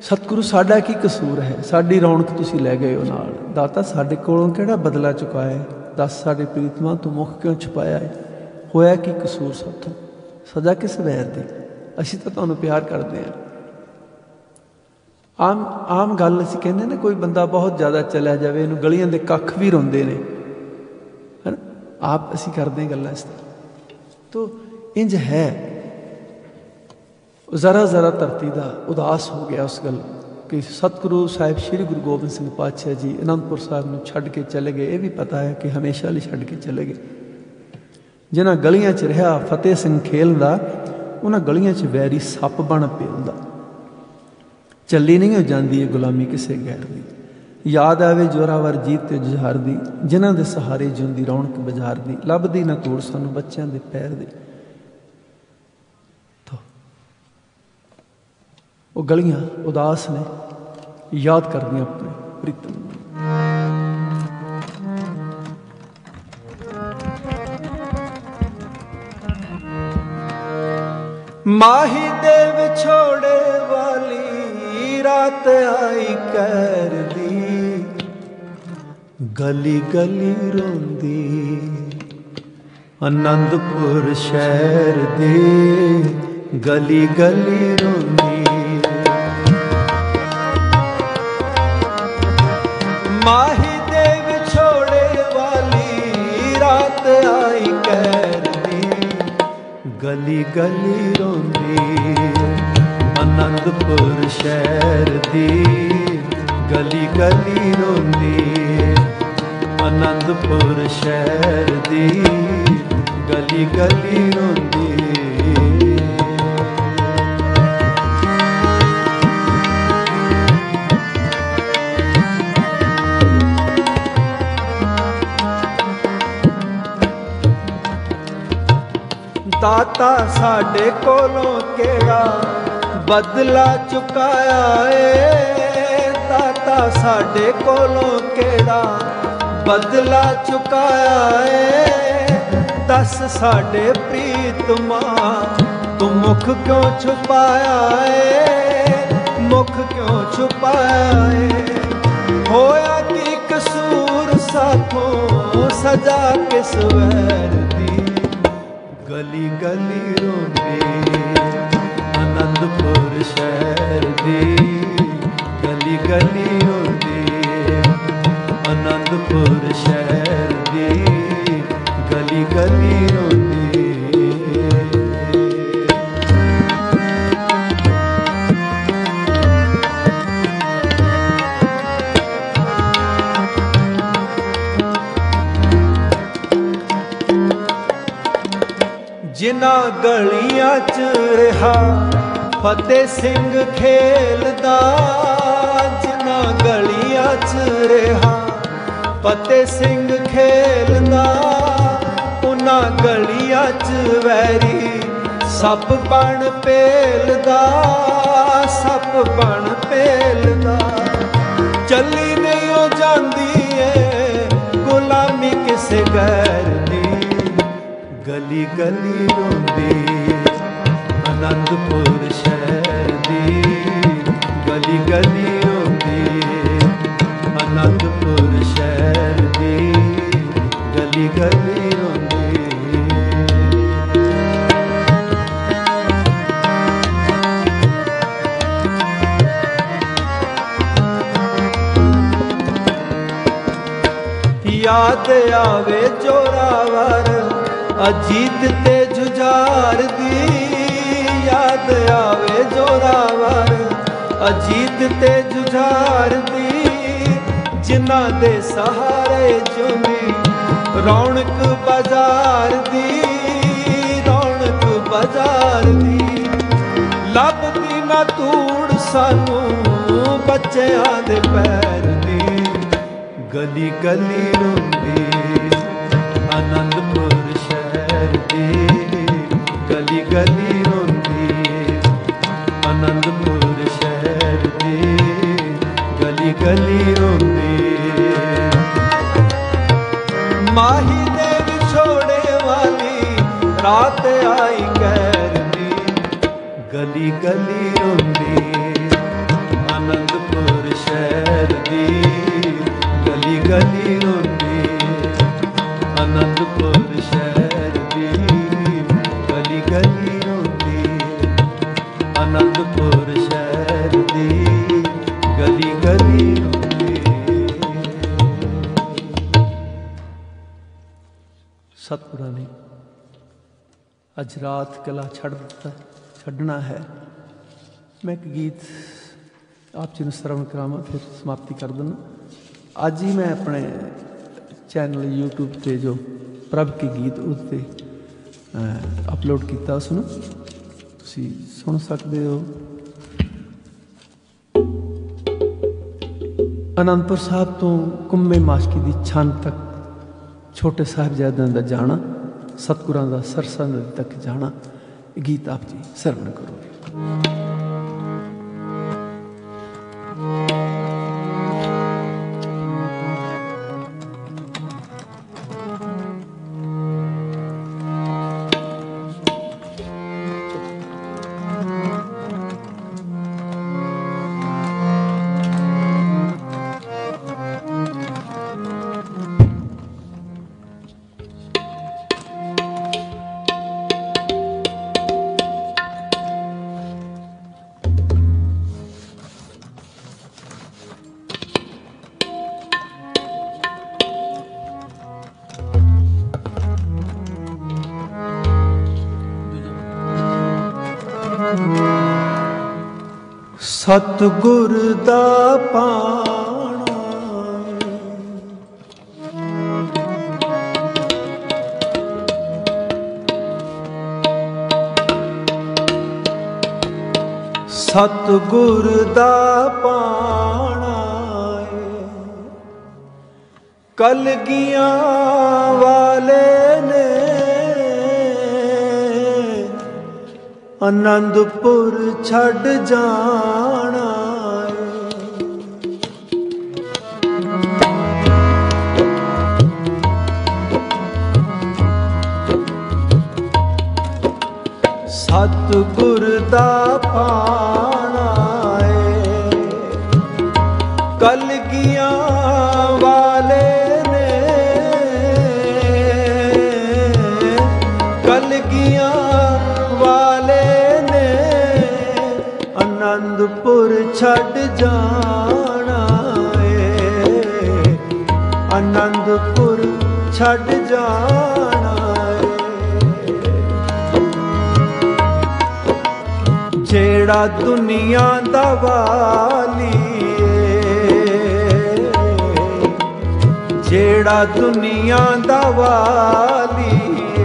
सतगुरु साडा की कसूर है, साडी रौनक तुसीं लै गए हो नाल। दाता साडे कोलों किहड़ा बदला चुकाया है, दस साडे प्रीतमा तू मुख क्यों छुपाया है, होया की कसूर साथों, सजा किस वैर दी, असीं तां तुहानूं प्यार करदे हां। आम आम गल असीं कहने ने कोई बंदा बहुत ज़्यादा चलिया जाए, इनू गलियां दे कख भी रोंदे ने, है ना, आप असीं करदे गल्लां इस तरह। तो इंज है, जरा जरा धरती का उदास हो गया उस गल कि सतगुरु साहिब श्री गुरु गोबिंद सिंह पातशाह जी आनंदपुर साहब में छड़ के चले गए। ये भी पता है कि हमेशा लिए छड़ के चले गए। जिन्हां गलियां च रहा फतेह सिंह खेलदा, उन्हां गलियां च वैरी सप बन पेलदा। ਚੱਲੀ नहीं हो जाती है गुलामी किसी गैर दी। याद आवे जोरावर जीत ते जुझार दी, जिन्हां दे सहारे जिउंदी रौनक बाजार दी। लभदी ना तोड़ सानू बच्चों दे पैर दी। तो वो गलियां उदास ने, याद करदियां अपने प्रीतम। माही दे विछोड़े वाली रात आई कर दी, गली गली रोंदी आनंदपुर शहर दी, गली गली रोंदी। माही दे विछोड़े वाली रात आई कर दी, गली गली रोंदी आनंदपुर शहर दी, गली गली रोंदी आनंदपुर शहर दी, गली गली रोंदी। दाता साडे कोलों केड़ा बदला चुकाया है, दाता साडे कोलों केड़ा बदला चुकाया है। दस साडे प्रीतमा तू मुख क्यों छुपाया है, मुख क्यों छुपाया है। होया की कसूर साथों सजा किस वैर दी, गली गली रोंदी आनंदपुर शहर दी, गली गली रोंदी आनंदपुर शहर दी, गली गली रोंदी। जिन्ना गलियां च रहा फतेह सिंह खेलदा, जिन्ना गलियां च रहा फतेह सिंह खेलदा, उन्हां गलियां च वैरी सप बन पेलदा, सप बन पेलदा। चली नहीं हो जाती है गुलामी किसे गैर दी, गली गली रोंदी आनंदपुर शहर दी, गली गली रोंदी आनंदपुर शहर दी, गली गली रोंदी। याद आवे जोरावर अजीत ते जुझार दी, याद आवे जोरावर अजीत ते जुझार दी। जिन्हां दे सहारे जुमी रौनक बाजार दी, रौनक बाजार दी। लभदी ना तूड़ सानू बच्चों दे पैर दी, गली गली रोंदी आनंदपुर शहर दी, गली गली रोंदी आनंदपुर शहर दी, गली गली रोंदी। माही दे विछोड़े वाली रात आई कर दी, गली गली रोंदी आनंदपुर शहर दी, गली गली रोंदी आनंदपुर शहर दी, गली गली रोंदी आनंदपुर शहर दी, गली गली रोंदी। सतपुरा ने अज रात किला छड़ दिता, छड़ना है। मैं एक गीत आप जी नूं श्रवण करावां, फिर समाप्ति कर देना। अज ही मैं अपने चैनल यूट्यूब पे जो प्रभ के गीत उत्ते अपलोड किया, उसनूं ਤੁਸੀਂ ਸੁਣ ਸਕਦੇ ਹੋ। ਅਨੰਦਪੁਰ ਸਾਹਿਬ ਤੋਂ ਕੁੰਮੇ ਮਾਸ਼ਕੀ ਦੀ ਛੰਨ ਤੱਕ ਛੋਟੇ ਸਾਹਿਬਜ਼ਾਦਿਆਂ ਦਾ ਜਾਣਾ, ਸਤਿਗੁਰਾਂ ਦਾ ਸਰਸਾ ਨਦੀ ਤੱਕ ਜਾਣਾ, ਇਹ ਗੀਤ ਆਪ ਜੀ ਸਰਵਣ ਕਰੋ। ਸਤਿਗੁਰ ਦਾ ਪਾਣਾ ਸਤਿਗੁਰ ਦਾ ਪਾਣਾ ਕਲਗੀਆਂ ਵਾਲੇ ਨੇ ਅਨੰਦਪੁਰ ਛੱਡ ਜਾਣਾ ਸਤਿਗੁਰ ਦਾ ਪਾਣਾ ਏ ਕਲਗੀਆਂ ਵਾਲੇ ਨੇ ਕਲਗੀਆਂ ਵਾਲੇ ਨੇ ਅਨੰਦਪੁਰ ਛੱਡ ਜਾਣਾ ਏ ਅਨੰਦਪੁਰ ਛੱਡ ਜਾਣਾ ਜਿਹੜਾ ਦੁਨੀਆ ਦਾ ਵਾਲੀ ਏ ਜਿਹੜਾ ਦੁਨੀਆ ਦਾ ਵਾਲੀ ਏ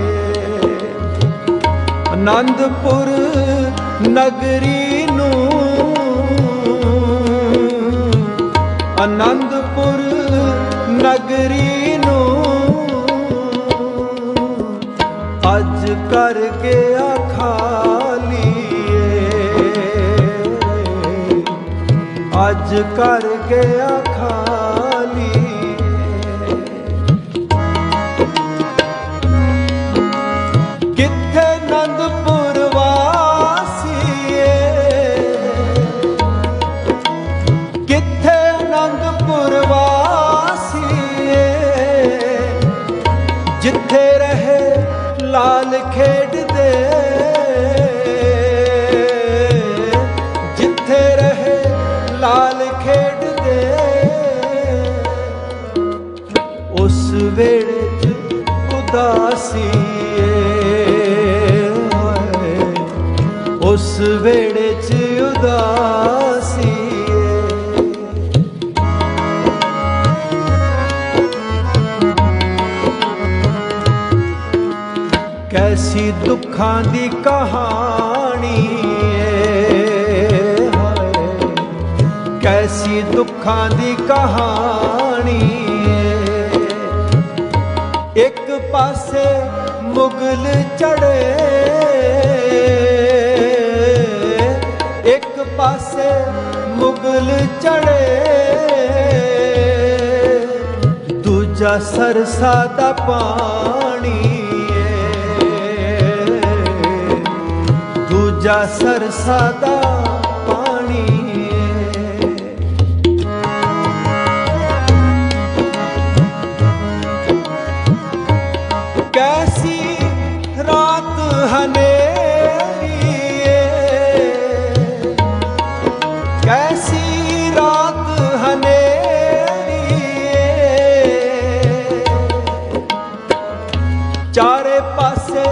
ਅਨੰਦਪੁਰ ਨਗਰੀ ਨੂੰ ਅਨੰਦਪੁਰ ਨਗਰੀ ਨੂੰ ਅੱਜ ਕਰ ਗਿਆ ਖਾਲੀ ਅੱਜ ਕਰ ਗਿਆ ਖਾਲੀ ਕਿੱਥੇ ਅਨੰਦਪੁਰ ਵਾਸੀਏ ਕਿੱਥੇ ਅਨੰਦਪੁਰ ਵਾਸੀਏ ਜਿੱਥੇ ਰਹੇ ਲਾਲ ਖੇਡਦੇ ਜਿੱਥੇ ਰਹੇ ਲਾਲ ਖੇਡਦੇ ਉਸ ਵੇੜੇ 'ਚ ਉਦਾਸੀ ਏ ਉਸ ਵੇੜੇ 'ਚ ਉਦਾਸੀ ਏ ਕੈਸੀ ਦੁੱਖਾਂ ਦੀ ਕਹਾਣੀ ਕੈਸੀ ਦੁੱਖਾਂ ਦੀ ਕਹਾਣੀ ਇੱਕ ਪਾਸੇ ਮੁਗਲ ਚੜੇ ਇੱਕ ਪਾਸੇ ਮੁਗਲ ਚੜੇ ਦੂਜਾ ਸਰਸਾ ਦਾ ਪਾਣੀ ਦੂਜਾ ਸਰਸਾ ਦਾ ਚਾਰੇ ਪਾਸੇ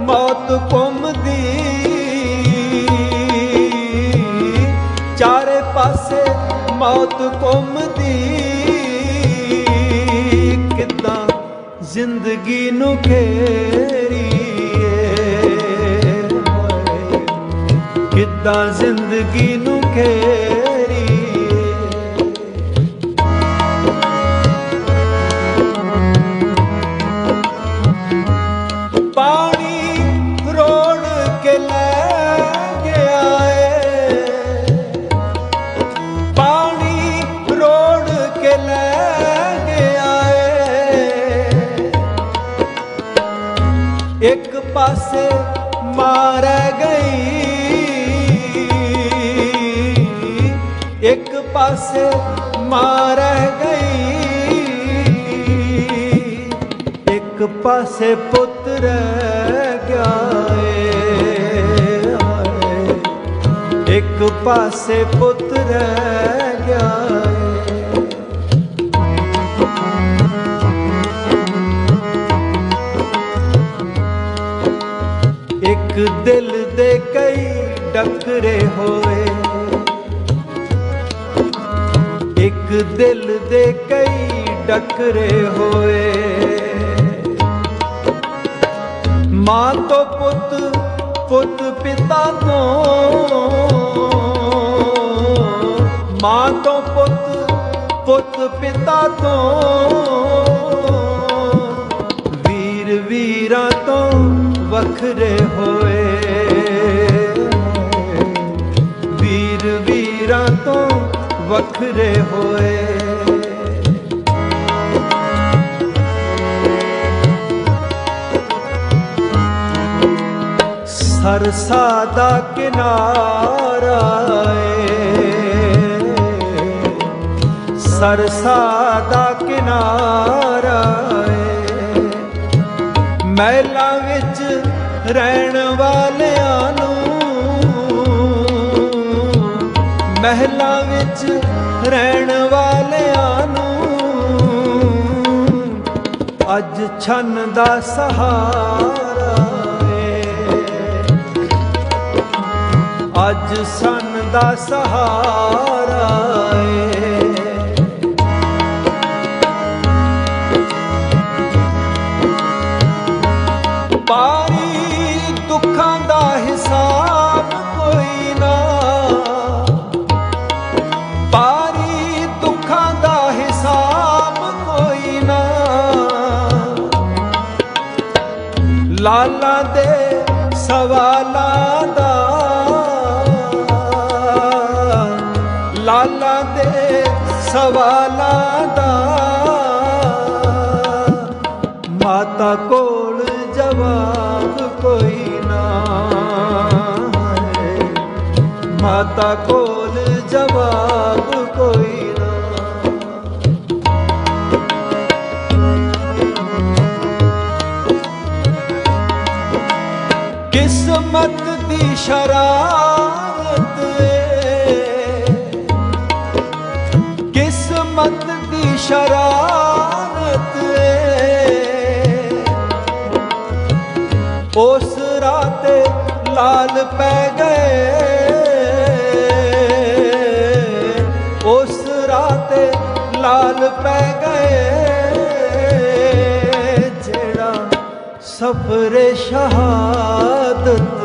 ਮੌਤ ਘੁੰਮਦੀ ਚਾਰੇ ਪਾਸੇ ਮੌਤ ਘੁੰਮਦੀ ਕਿੱਦਾਂ ਜ਼ਿੰਦਗੀ ਨੂੰ ਘੇਰੀਏ किद्दां जिंदगी नू घेरी पानी रोड़ के ले गया है, पानी रोड़ के ले गया है। एक पासे मार गई, एक पासे मार गई, एक पासे पुत्र गया है, एक पासे पुत्र गया है। एक दिल दे कई डकरे होए, एक दिल दे कई डकरे होए। मां तो पुत, पुत पिता तो, मां तो पुत, पुत पिता तो, वीर वीरा तो वखरे होए, वीर वीरा तो वखरे होए। सरसा दा किनारा है, सरसा दा किनारा है। महलां विच रहण वालियां नूं, महलां विच रहण वालियां नूं अज छन दा सहारा है, अज सन दा सहारा है। पारी दुखां दा हिसाब कोई ना, पारी दुखां दा हिसाब कोई ना। लाला दे सवालां दा, लाला दे सवालां दा माता कोल जवाब कोई ना है, माता कोल जवाब कोई ना। किस्मत दी शरारत किस्मत दी शरारत उस राते लाल पै गए, उस राते लाल पै गए। जेड़ा सफरे शहादत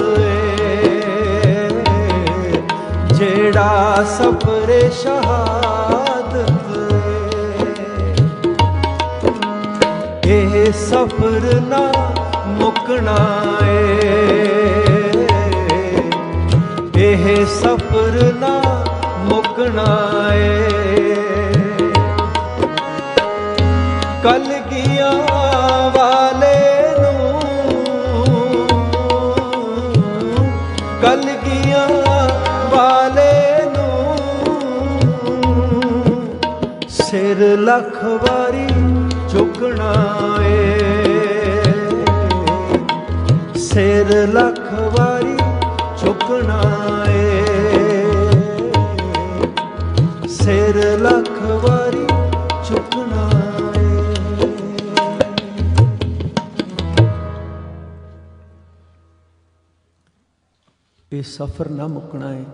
जेड़ा सफरे शहादत ये सफर ना मुकना ये सफर ना मुकना कलगियां वाले नूं, कलगियां वाले नूं सिर लख वारी झुकना सिर लख वारी झुकना सिर लख वारी झुकना। ये सफर ना मुकना है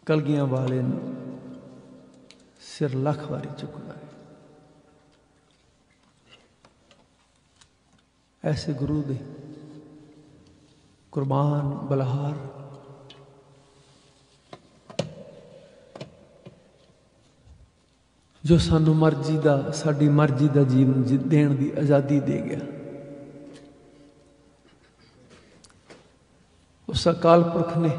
कलगियां वाले ने सिर लख वारी झुकना है। ऐसे गुरु दे कुरबान बलहार जो सानू मर्जी दा साडी मर्जी दा जीवन देण दी आज़ादी दे गया। उस अकाल पुरख ने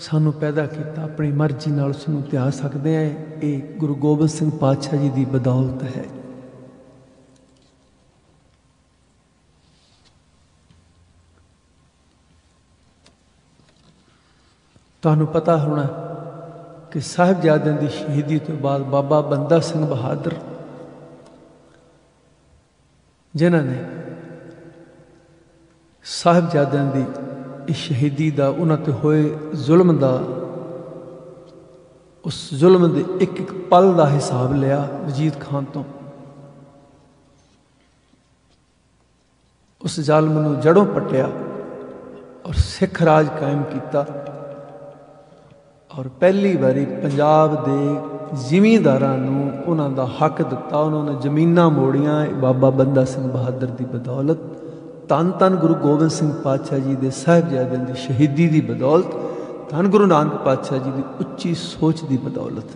सानू पैदा किया, अपनी मर्जी नाल उसनू त्याग सकते हैं। ये गुरु गोबिंद सिंह पातशाह जी की बदौलत है। तुहानू पता होना कि साहिबजादियों की शहीदी तो बाद बाबा बंदा सिंह बहादुर जिन्होंने साहिबजादियों की इस शहीदी का उन्होंने होए जुल्म का उस जुल्म के एक एक पल का हिसाब लिया वजीद खान तो। उस जालम नूं जड़ों पट्टिया और सिख राज कायम किया। और पहली बारी पंजाब के जिमींदारां नूं उन्हां दा हक दिता, उन्होंने जमीनां मोड़ियां बाबा बंदा सिंह बहादुर की बदौलत। धन धन गुरु गोबिंद सिंह पातशाह जी के साहिबजादियों की शहीदी की बदौलत, धन गुरु नानक पातशाह जी की उच्ची सोच की बदौलत।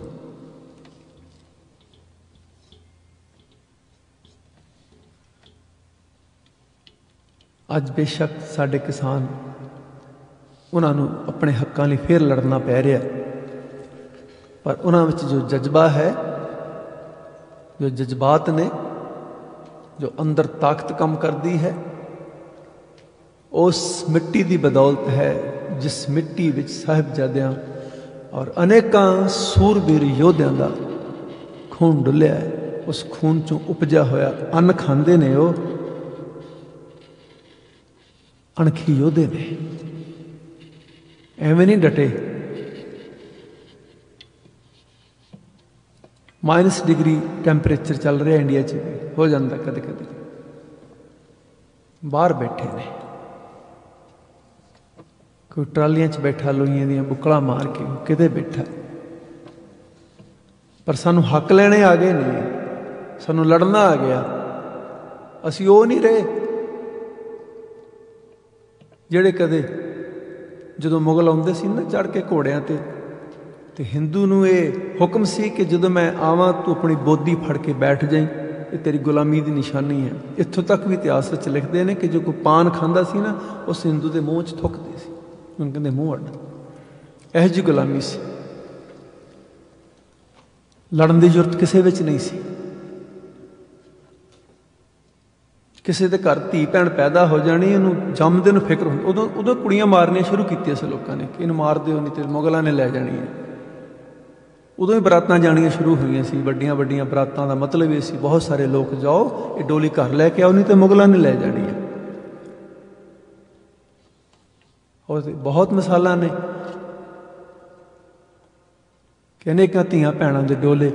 अज बेशक साडे किसान उन्होंने अपने हकों लिए फिर लड़ना पै रहा, पर उन्होंने जो जज्बा है, जो जज्बात ने, जो अंदर ताकत कम करती है, उस मिट्टी की बदौलत है जिस मिट्टी विच साहिबजादियां और अनेकों सूरबीर योद्धियां का खून डुलिया है। उस खून चों उपजा होया अन्न खांदे ने वो अणखी योद्धे ने, एवें नहीं डटे। माइनस डिग्री टैंपरेचर चल रहा इंडिया च भी हो जाता कदे कदे, बाहर बैठे ने, कोई ट्रालियां च बैठा लोइयां दियां बुकड़ा मार के किते बैठा, पर सानू हक लेने आ गए ने, सानू लड़ना आ गया। असी वो नहीं रहे जेड़े कदे जो मुगल आउंदे सी ना चढ़ के घोड़ियां ते हिंदू नूं ये हुक्म सी कि जदों मैं आवां तू अपनी बोधी फड़ के बैठ जाई, ये तेरी गुलामी की निशानी है। इत्थों तक भी इतिहास लिखते हैं कि जो कोई पान खांदा सी ना उस हिंदू के मूँह च थुकते सी, उन्हें कहते मूँह अड्ड। यह जी गुलामी सी, लड़न की जरूरत किसी विच नहीं सी। किसी के घर धी भैन पैदा हो जानी, इन्हूं जमदे नूं फिक्र होंदी, उदों कुड़ियां मारनियां शुरू कीतियां सी लोगों ने कि इन्हूं मार दिओ नहीं तो मुगलों ने लै जानी है। उदों ही बरातां जानियां शुरू हुई सी, वड्डियां वड्डियां बरातां का मतलब ये सी बहुत सारे लोग जाओ, ये डोली घर लैके आओ नहीं तो मुगलों ने लै जानी है। और बहुत मिसालां ने कि अनेकां धीआं भैणां दे डोले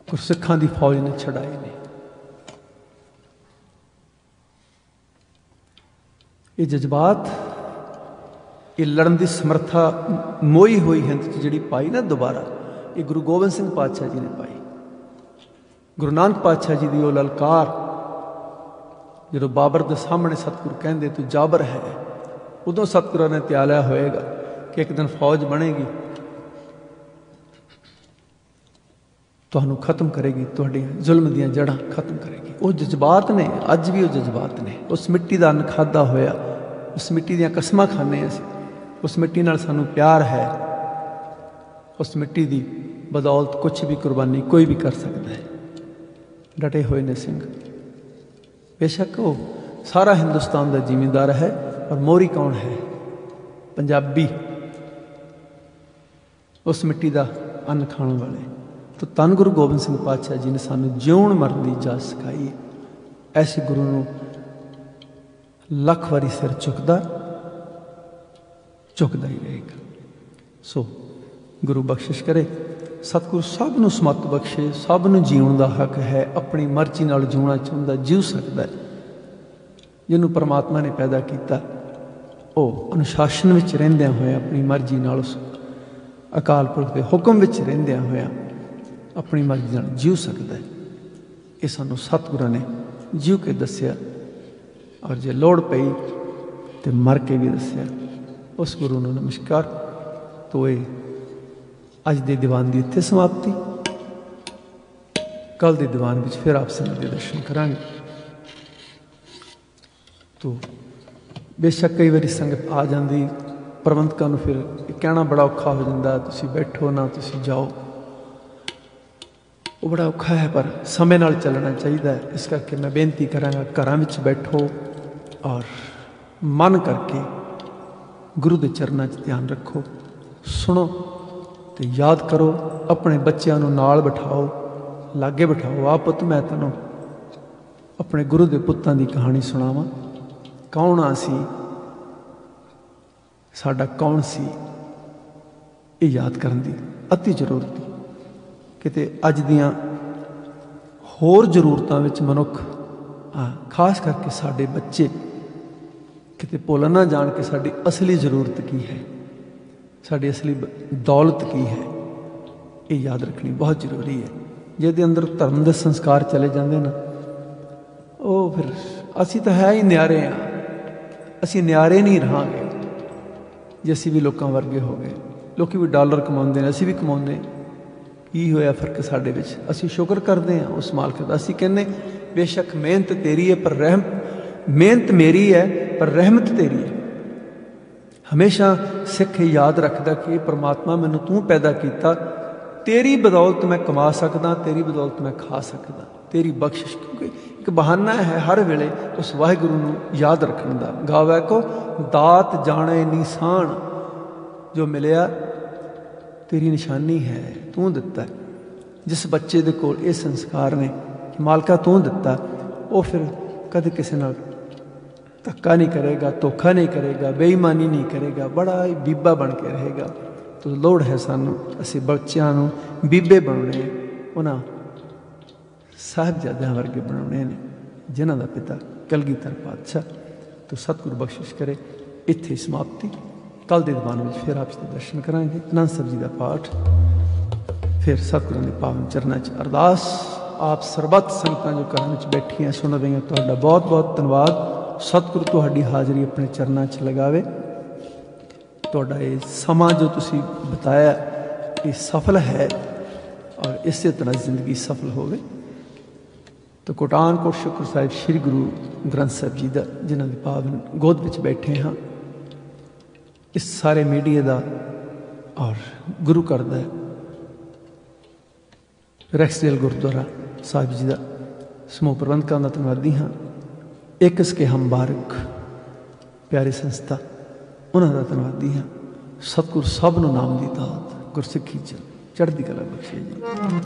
गुरसिखां दी फौज ने छड़ाए ने। ये जज्बात, ये लड़न की समर्था मोई हुई हिंद जी पाई ना दोबारा, ये गुरु गोबिंद सिंह पातशाह जी ने पाई। गुरु नानक पातशाह जी की वो ललकार जो बाबर के सामने सतगुरु कहते तू जाबर है, उदों सतगुरु ने त्यालिया होएगा कि एक दिन फौज बनेगी, तुहानू खत्म करेगी, तुहाडियां जुल्म दियां जड़ां खत्म करेगी। वो जज्बात ने, अज भी वो जज्बात ने। उस मिट्टी का अन्न खादा होया, उस मिट्टी दियां कसमां खाने असीं, उस मिट्टी नाल सानू प्यार है। उस मिट्टी की बदौलत कुछ भी कुर्बानी कोई भी कर सकता है। डटे हुए ने सिंह, बेशक वो सारा हिंदुस्तान का जिमींदार है, और मोहरी कौन है? पंजाबी, उस मिट्टी का अन्न खाने वाले। तो धन गुरु गोबिंद सिंह पातशाह जी ने सानू जिउण मरन की जाच सिखाई। ऐसे गुरु नूं लख वारी सिर झुकदा ही रहेगा। सो गुरु बख्शिश करे, सतगुरु सब नूं समत बख्शे, सब नूं जीउण दा हक है। अपनी मर्जी नाल जीउणा चाहुंदा जीव सकदा है। जिन्हों परमात्मा ने पैदा किया वो अनुशासन विच रहिंदियां होया अपनी मर्जी नाल उस अकाल पुरख के हुक्म विच रहिंदियां होया अपनी मर्जी नाल जीव सकता है। ये सानू सतगुरां ने जीव के दस्या। और जे लोड़ पई ਤੇ ਮਰ ਕੇ ਵੀ ਦੱਸਿਆ। ਉਸ ਗੁਰੂ ਨੂੰ ਨਮਸਕਾਰ। ਤੋ ਇਹ ਅੱਜ ਦੇ ਦੀਵਾਨ ਦੀ ਇੱਥੇ ਸਮਾਪਤੀ। ਕੱਲ ਦੇ ਦੀਵਾਨ ਵਿੱਚ ਫਿਰ ਆਪ ਸੰਗਤ ਦੇ ਦਰਸ਼ਨ ਕਰਾਂਗੇ। ਤੋ ਬੇਸ਼ੱਕ ਕਈ ਵਾਰੀ ਸੰਗਤ ਆ ਜਾਂਦੀ, ਪ੍ਰਬੰਧਕਾਂ ਨੂੰ ਫਿਰ ਕਹਿਣਾ ਬੜਾ ਔਖਾ ਹੋ ਜਾਂਦਾ, ਤੁਸੀਂ ਬੈਠੋ ਨਾ, ਤੁਸੀਂ ਜਾਓ, ਉਹ ਬੜਾ ਔਖਾ ਹੈ, ਪਰ ਸਮੇਂ ਨਾਲ ਚੱਲਣਾ ਚਾਹੀਦਾ ਹੈ। ਇਸ ਕਰਕੇ ਮੈਂ ਬੇਨਤੀ ਕਰਾਂਗਾ, ਘਰਾਂ ਵਿੱਚ ਬੈਠੋ ਔਰ ਮਨ ਕਰਕੇ ਗੁਰੂ ਦੇ ਚਰਨਾਂ 'ਚ ਧਿਆਨ ਰੱਖੋ, ਸੁਣੋ ਤੇ ਯਾਦ ਕਰੋ। ਆਪਣੇ ਬੱਚਿਆਂ ਨੂੰ ਨਾਲ ਬਿਠਾਓ, ਲਾਗੇ ਬਿਠਾਓ। ਆ ਪੁੱਤ, ਮੈਂ ਤੈਨੂੰ ਆਪਣੇ ਗੁਰੂ ਦੇ ਪੁੱਤਾਂ ਦੀ ਕਹਾਣੀ ਸੁਣਾਵਾਂ। ਕੌਣ ਆ ਸੀ, ਸਾਡਾ ਕੌਣ ਸੀ, ਇਹ ਯਾਦ ਕਰਨ ਦੀ ਅਤੀ ਜ਼ਰੂਰਤ ਹੈ। ਕਿਤੇ ਅੱਜ ਦੀਆਂ ਹੋਰ ਜ਼ਰੂਰਤਾਂ ਵਿੱਚ ਮਨੁੱਖ, ਖਾਸ ਕਰਕੇ ਸਾਡੇ ਬੱਚੇ, ਕਿਤੇ ਭੁੱਲ ਨਾ ਜਾਣ ਕਿ ਸਾਡੀ ਅਸਲੀ ਜ਼ਰੂਰਤ ਕੀ ਹੈ, ਸਾਡੀ ਅਸਲੀ ਦੌਲਤ ਕੀ ਹੈ। ਇਹ ਯਾਦ ਰੱਖਣੀ ਬਹੁਤ ਜ਼ਰੂਰੀ ਹੈ। ਜਿਹਦੇ ਅੰਦਰ ਧਰਮ ਦੇ ਸੰਸਕਾਰ ਚਲੇ ਜਾਂਦੇ ਨਾ, ਉਹ ਫਿਰ ਅਸੀਂ ਤਾਂ ਹੈ ਹੀ ਨਿਆਰੇ ਹਾਂ। ਅਸੀਂ ਨਿਆਰੇ ਨਹੀਂ ਰਹਾਂਗੇ ਜੇ ਅਸੀਂ ਵੀ ਲੋਕਾਂ ਵਰਗੇ ਹੋ ਗਏ। ਲੋਕ ਵੀ ਡਾਲਰ ਕਮਾਉਂਦੇ ਨੇ, ਅਸੀਂ ਵੀ ਕਮਾਉਂਦੇ। ਕੀ ਹੋਇਆ ਫਰਕ ਸਾਡੇ ਵਿੱਚ? ਅਸੀਂ ਸ਼ੁਕਰ ਕਰਦੇ ਹਾਂ ਉਸ ਮਾਲਕ ਦਾ। ਅਸੀਂ ਕਹਿੰਦੇ ਬੇਸ਼ੱਕ ਮਿਹਨਤ ਤੇਰੀ ਹੈ, ਪਰ ਮਿਹਨਤ ਮੇਰੀ ਹੈ, ਪਰ ਰਹਿਮਤ ਤੇਰੀ ਹੈ। ਹਮੇਸ਼ਾ ਸਿੱਖ ਯਾਦ ਰੱਖਦਾ ਕਿ ਪਰਮਾਤਮਾ, ਮੈਨੂੰ ਤੂੰ ਪੈਦਾ ਕੀਤਾ, ਤੇਰੀ ਬਦੌਲਤ ਮੈਂ ਕਮਾ ਸਕਦਾ, ਤੇਰੀ ਬਦੌਲਤ ਮੈਂ ਖਾ ਸਕਦਾ, ਤੇਰੀ ਬਖਸ਼ਿਸ਼। ਕਿਉਂਕਿ ਇੱਕ ਬਹਾਨਾ ਹੈ ਹਰ ਵੇਲੇ ਉਸ ਵਾਹਿਗੁਰੂ ਨੂੰ ਯਾਦ ਰੱਖਣ ਦਾ। ਗਾਵੈ ਕੋ ਦਾਤ ਜਾਣੇ ਨਿਸ਼ਾਨ, ਜੋ ਮਿਲਿਆ ਤੇਰੀ ਨਿਸ਼ਾਨੀ ਹੈ, ਤੂੰ ਦਿੱਤਾ। ਜਿਸ ਬੱਚੇ ਦੇ ਕੋਲ ਇਹ ਸੰਸਕਾਰ ਨੇ ਕਿ ਮਾਲਕਾ ਤੂੰ ਦਿੱਤਾ, ਉਹ ਫਿਰ ਕਦੇ ਕਿਸੇ ਨਾਲ ਧੱਕਾ ਨਹੀਂ ਕਰੇਗਾ, ਧੋਖਾ ਨਹੀਂ ਕਰੇਗਾ, ਬੇਈਮਾਨੀ ਨਹੀਂ ਕਰੇਗਾ, ਬੜਾ ਹੀ ਬੀਬਾ ਬਣ ਕੇ ਰਹੇਗਾ। ਤੋ ਲੋੜ ਹੈ ਸਾਨੂੰ, ਅਸੀਂ ਬੱਚਿਆਂ ਨੂੰ ਬੀਬੇ ਬਣਾਉਣੇ, ਉਹਨਾਂ ਸਾਹਿਬਜ਼ਾਦਿਆਂ ਵਰਗੇ ਬਣਾਉਣੇ ਨੇ ਜਿਨ੍ਹਾਂ ਦਾ ਪਿਤਾ ਕਲਗੀਧਰ ਪਾਤਸ਼ਾਹ। ਤੋ ਸਤਿਗੁਰੂ ਬਖਸ਼ਿਸ਼ ਕਰੇ। ਇੱਥੇ ਸਮਾਪਤੀ। ਕੱਲ ਦੇ ਦੀਵਾਨ ਵਿੱਚ ਫਿਰ ਆਪ ਜੀ ਦੇ ਦਰਸ਼ਨ ਕਰਾਂਗੇ। ਆਨੰਦ ਸਾਹਿਬ ਜੀ ਦਾ ਪਾਠ, ਫਿਰ ਸਤਿਗੁਰਾਂ ਦੇ ਪਾਵਨ ਚਰਨਾਂ 'ਚ ਅਰਦਾਸ। ਆਪ ਸਰਬੱਤ ਸੰਗਤਾਂ ਜੋ ਘਰਾਂ ਵਿੱਚ ਬੈਠੀਆਂ ਸੁਣ ਰਹੀਆਂ, ਤੁਹਾਡਾ ਬਹੁਤ ਬਹੁਤ ਧੰਨਵਾਦ। ਸਤਿਗੁਰੂ ਤੁਹਾਡੀ ਹਾਜ਼ਰੀ ਆਪਣੇ ਚਰਨਾਂ 'ਚ ਲਗਾਵੇ। ਤੁਹਾਡਾ ਇਹ ਸਮਾਂ ਜੋ ਤੁਸੀਂ ਬਿਤਾਇਆ ਇਹ ਸਫਲ ਹੈ, ਔਰ ਇਸੇ ਤਰ੍ਹਾਂ ਜ਼ਿੰਦਗੀ ਸਫਲ ਹੋਵੇ। ਤਾਂ ਕੋਟਾਨ ਕੋਟ ਸ਼ੁਕਰ ਸਾਹਿਬ ਸ੍ਰੀ ਗੁਰੂ ਗ੍ਰੰਥ ਸਾਹਿਬ ਜੀ ਦਾ, ਜਿਨ੍ਹਾਂ ਦੀ ਪਾਵਨ ਗੋਦ ਵਿੱਚ ਬੈਠੇ ਹਾਂ, ਇਸ ਸਾਰੇ ਮੀਡੀਆ ਦਾ ਔਰ ਗੁਰੂ ਘਰ ਦਾ, ਰੈਕਸਡੇਲ ਗੁਰਦੁਆਰਾ ਸਾਹਿਬ ਜੀ ਦਾ ਸਮੂਹ ਪ੍ਰਬੰਧਕਾਂ ਦਾ ਧੰਨਵਾਦੀ ਹਾਂ। ਇੱਕ ਇਸਕੇ ਹਮ ਬਾਰਕ ਪਿਆਰੀ ਸੰਸਥਾ, ਉਹਨਾਂ ਦਾ ਧੰਨਵਾਦੀ ਹਾਂ। ਸਤਿਗੁਰ ਸਭ ਨੂੰ ਨਾਮ ਦੀ ਦਾਤ, ਗੁਰਸਿੱਖੀ 'ਚ ਚੜ੍ਹਦੀ ਕਲਾ ਬਖਸ਼ੇ ਜੀ।